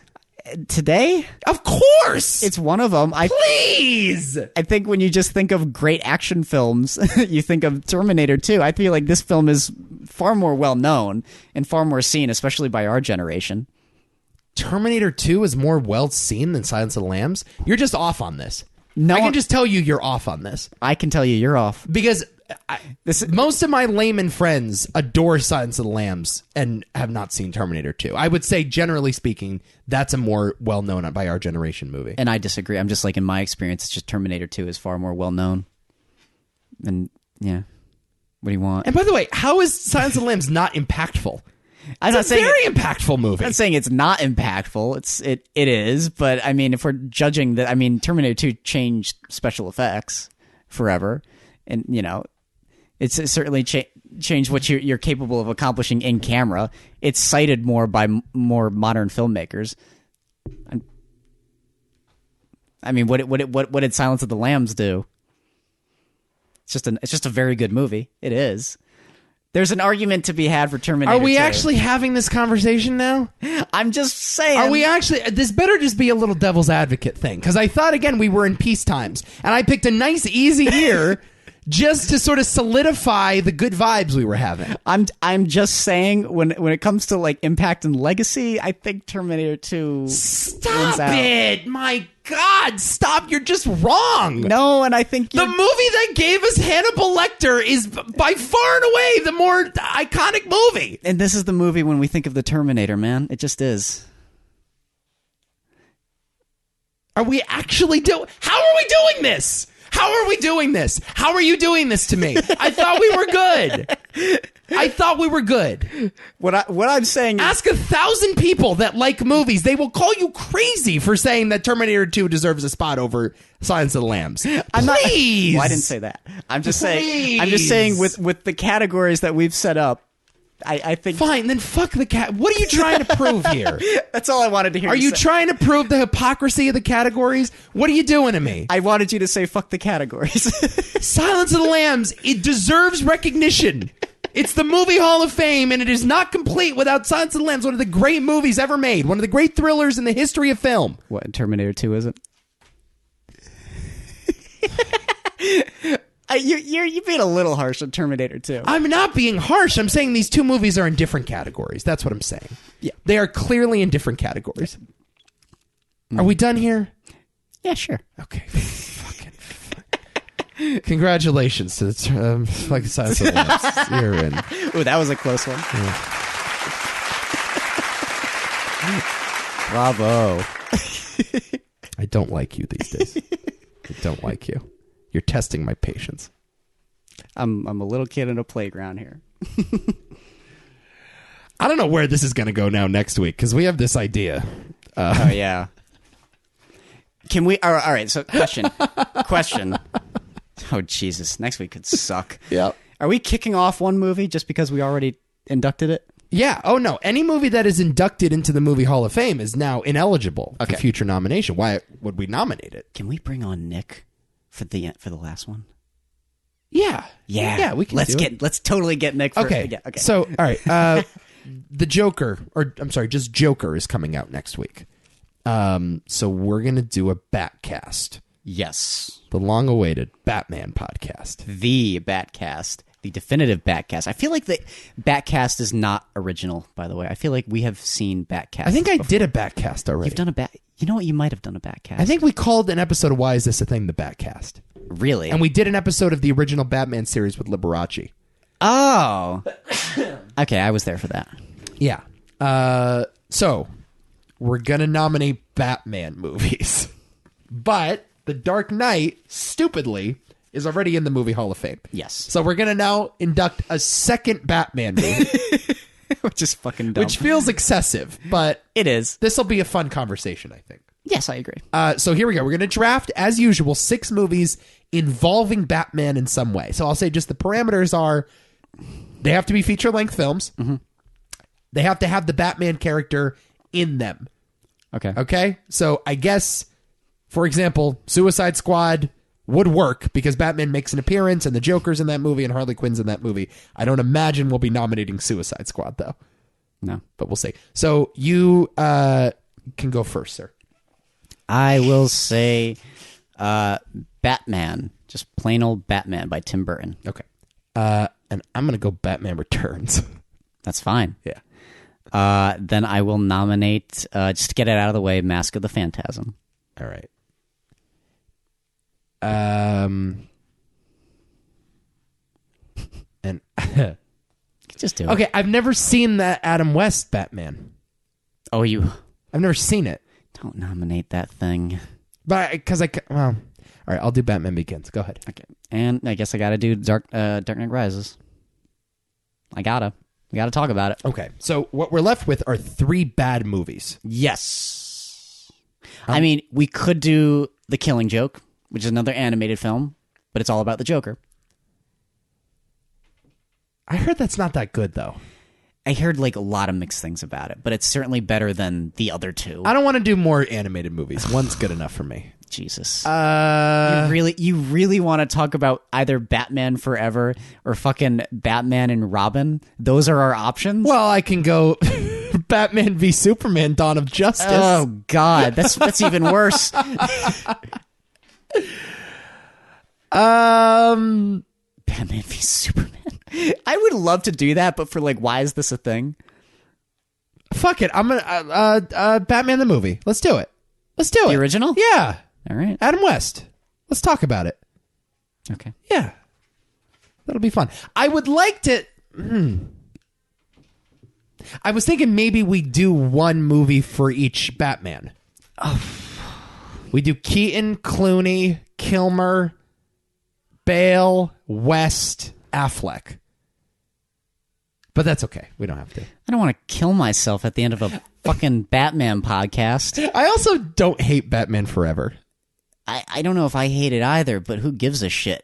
Today? Of course. It's one of them. Please. I think when you just think of great action films, you think of Terminator 2. I feel like this film is far more well known and far more seen, especially by our generation. Terminator 2 is more well seen than Silence of the Lambs? You're just off on this. No, I can just tell you you're off on this. I can tell you you're off. Because most of my layman friends adore Silence of the Lambs and have not seen Terminator 2. I would say, generally speaking, that's a more well-known by our generation movie. And I disagree. I'm just like, in my experience, it's just Terminator 2 is far more well-known. And, yeah. What do you want? And by the way, how is Silence of the Lambs not impactful? It's a very impactful movie. I'm not saying it's not impactful. It is, but I mean, if we're judging that, I mean, Terminator 2 changed special effects forever, and you know, it's certainly changed what you're capable of accomplishing in camera. It's cited more by more modern filmmakers. I mean, what did Silence of the Lambs do? It's just a very good movie. It is. There's an argument to be had for Terminator 2. Are we actually having this conversation now? I'm just saying. Are we actually? This better just be a little devil's advocate thing, because I thought, again, we were in peace times, and I picked a nice, easy year just to sort of solidify the good vibes we were having. I'm just saying, when it comes to like impact and legacy, I think Terminator 2 Stop it! My God, stop! You're just wrong. No, and I think the movie that gave us Hannibal Lecter is by far and away the more iconic movie. And this is the movie when we think of the Terminator, man. It just is. Are we actually How are we doing this? How are we doing this? How are you doing this to me? I thought we were good. I thought we were good. What I'm saying is, ask 1,000 people that like movies. They will call you crazy for saying that Terminator 2 deserves a spot over Silence of the Lambs. Please. Well, I didn't say that. I'm just saying with the categories that we've set up, I think... Fine, then fuck the cat. What are you trying to prove here? That's all I wanted to hear. Are you trying to prove the hypocrisy of the categories? What are you doing to me? I wanted you to say fuck the categories. Silence of the Lambs, it deserves recognition. It's the Movie Hall of Fame, and it is not complete without Silence of the Lambs, one of the great movies ever made, one of the great thrillers in the history of film. What, Terminator 2 isn't? You're being a little harsh on Terminator 2. I'm not being harsh. I'm saying these two movies are in different categories. That's what I'm saying. Yeah. They are clearly in different categories. Are we done here? Yeah, sure. Okay. Congratulations to the Silence of the Lambs. You're in. Ooh, that was a close one. Yeah. Bravo. I don't like you these days. I don't like you. You're testing my patience. I'm a little kid in a playground here. I don't know where this is going to go now next week, because we have this idea. Oh, yeah. Can we... All right, so question. Oh, Jesus. Next week could suck. Yeah. Are we kicking off one movie just because we already inducted it? Yeah. Oh, no. Any movie that is inducted into the Movie Hall of Fame is now ineligible for future nomination. Why would we nominate it? Can we bring on Nick for the last one? Yeah. Yeah. Yeah, we can Let's totally get Nick for... Okay. So, all right. the Joker, or I'm sorry, just Joker is coming out next week. So we're going to do a Batcast. Yes. The long-awaited Batman podcast. The Batcast. The definitive Batcast. I feel like the Batcast is not original, by the way. I feel like we have seen Batcast. I think I did a Batcast already. You've done a Bat... You know what? You might have done a Batcast. I think we called an episode of Why Is This a Thing? The Batcast. Really? And we did an episode of the original Batman series with Liberace. Oh. Okay, I was there for that. Yeah. So, we're going to nominate Batman movies. But The Dark Knight, stupidly, is already in the Movie Hall of Fame. Yes. So we're going to now induct a second Batman movie. Which is fucking dumb. Which feels excessive, but it is. This will be a fun conversation, I think. Yes, I agree. So here we go. We're going to draft, as usual, 6 movies involving Batman in some way. So I'll say just the parameters are, they have to be feature-length films. Mm-hmm. They have to have the Batman character in them. Okay. Okay? So I guess, for example, Suicide Squad would work because Batman makes an appearance and the Joker's in that movie and Harley Quinn's in that movie. I don't imagine we'll be nominating Suicide Squad, though. No. But we'll see. So you can go first, sir. I will say Batman. Just plain old Batman by Tim Burton. Okay. And I'm going to go Batman Returns. That's fine. Yeah. Then I will nominate, just to get it out of the way, Mask of the Phantasm. All right. And just do it. Okay, I've never seen that Adam West Batman. Oh, I've never seen it. Don't nominate that thing. But because well, all right, I'll do Batman Begins. Go ahead. Okay, and I guess I gotta do Dark Knight Rises. We gotta talk about it. Okay, so what we're left with are 3 bad movies. Yes. I mean, we could do The Killing Joke, which is another animated film, but it's all about the Joker. I heard that's not that good, though. I heard like a lot of mixed things about it, but it's certainly better than the other 2. I don't want to do more animated movies. One's good enough for me. Jesus. You really want to talk about either Batman Forever or fucking Batman and Robin? Those are our options? Well, I can go Batman v Superman: Dawn of Justice. Oh God, that's even worse. Batman v Superman. I would love to do that, but for like, why is this a thing? Fuck it. I'm gonna Batman the movie. Let's do it. The original? Yeah. All right. Adam West. Let's talk about it. Okay. Yeah. That'll be fun. I would like to. I was thinking maybe we do one movie for each Batman. Oh. We do Keaton, Clooney, Kilmer, Bale, West, Affleck. But that's okay. We don't have to. I don't want to kill myself at the end of a fucking Batman podcast. I also don't hate Batman Forever. I don't know if I hate it either, but who gives a shit?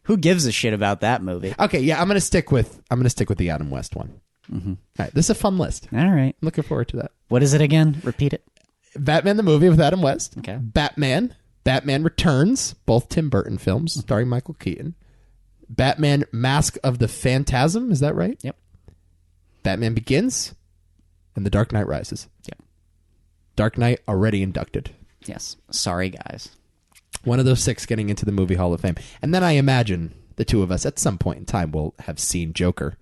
Who gives a shit about that movie? Okay, yeah, I'm gonna stick with the Adam West one. Mm-hmm. All right, this is a fun list. All right, I'm looking forward to that. What is it again? Repeat it. Batman the movie with Adam West. Okay. Batman Returns, both Tim Burton films starring Michael Keaton. Batman Mask of the Phantasm, is that right? Yep. Batman Begins, and The Dark Knight Rises. Yep. Dark Knight already inducted. Yes. Sorry, guys. One of those 6 getting into the Movie Hall of Fame. And then I imagine the 2 of us at some point in time will have seen Joker.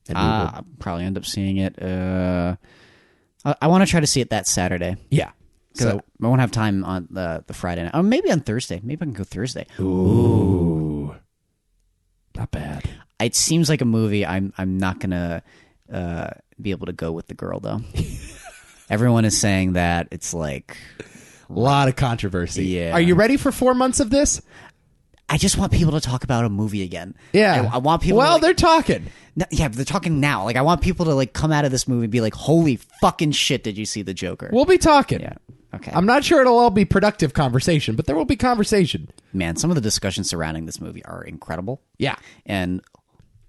And I'll probably end up seeing it. I want to try to see it that Saturday. Yeah. So I won't have time on the Friday night. Or maybe on Thursday. Maybe I can go Thursday. Ooh. Not bad. It seems like a movie I'm not going to be able to go with the girl, though. Everyone is saying that it's like... A lot of controversy. Yeah. Are you ready for 4 months of this? I just want people to talk about a movie again. Yeah. I want people Well, to, they're talking. Yeah, but they're talking now. Like, I want people to like come out of this movie and be like, holy fucking shit, did you see the Joker? We'll be talking. Yeah. Okay. I'm not sure it'll all be productive conversation, but there will be conversation. Man, some of the discussions surrounding this movie are incredible. Yeah. And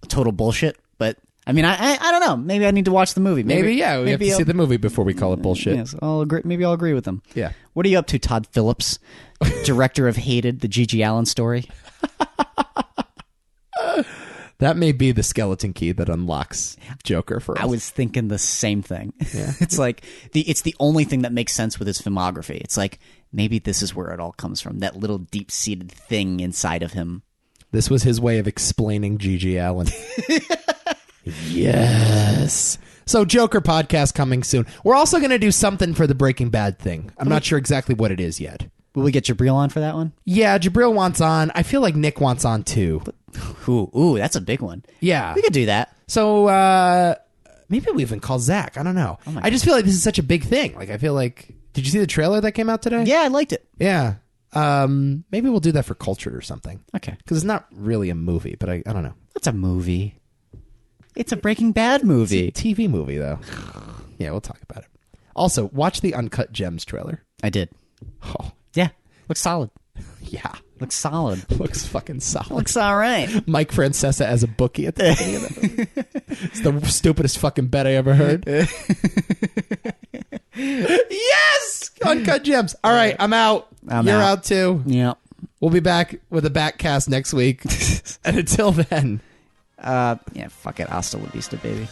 total bullshit. But, I mean, I don't know. Maybe I need to watch the movie. Maybe yeah. We have to see the movie before we call it bullshit. Yes, I'll agree. Maybe I'll agree with them. Yeah. What are you up to, Todd Phillips, director of Hated, the G.G. Allen story? That may be the skeleton key that unlocks Joker for us. I was thinking the same thing. Yeah. It's like it's the only thing that makes sense with his filmography. It's like maybe this is where it all comes from. That little deep-seated thing inside of him. This was his way of explaining G.G. Allen. Yes. So Joker podcast coming soon. We're also going to do something for the Breaking Bad thing. I'm not sure exactly what it is yet. Will we get Jabril on for that one? Yeah, Jabril wants on. I feel like Nick wants on too. Ooh, that's a big one. Yeah. We could do that. So maybe we even call Zach. I don't know. I just feel like this is such a big thing. Like I feel like, did you see the trailer that came out today? Yeah, I liked it. Yeah. Maybe we'll do that for Cultured or something. Okay. Because it's not really a movie, but I don't know. It's a movie. It's a Breaking Bad movie. It's a TV movie, though. Yeah, we'll talk about it. Also, watch the Uncut Gems trailer. I did. Oh, Yeah. Looks solid. yeah. Looks solid. Looks fucking solid. Looks all right. Mike Francesa as a bookie at the beginning of the movie. It's the stupidest fucking bet I ever heard. Yes! Uncut Gems. All right, I'm out. You're out too. Yeah. We'll be back with a backcast next week. And until then... yeah, fuck it. Hasta la vista, baby.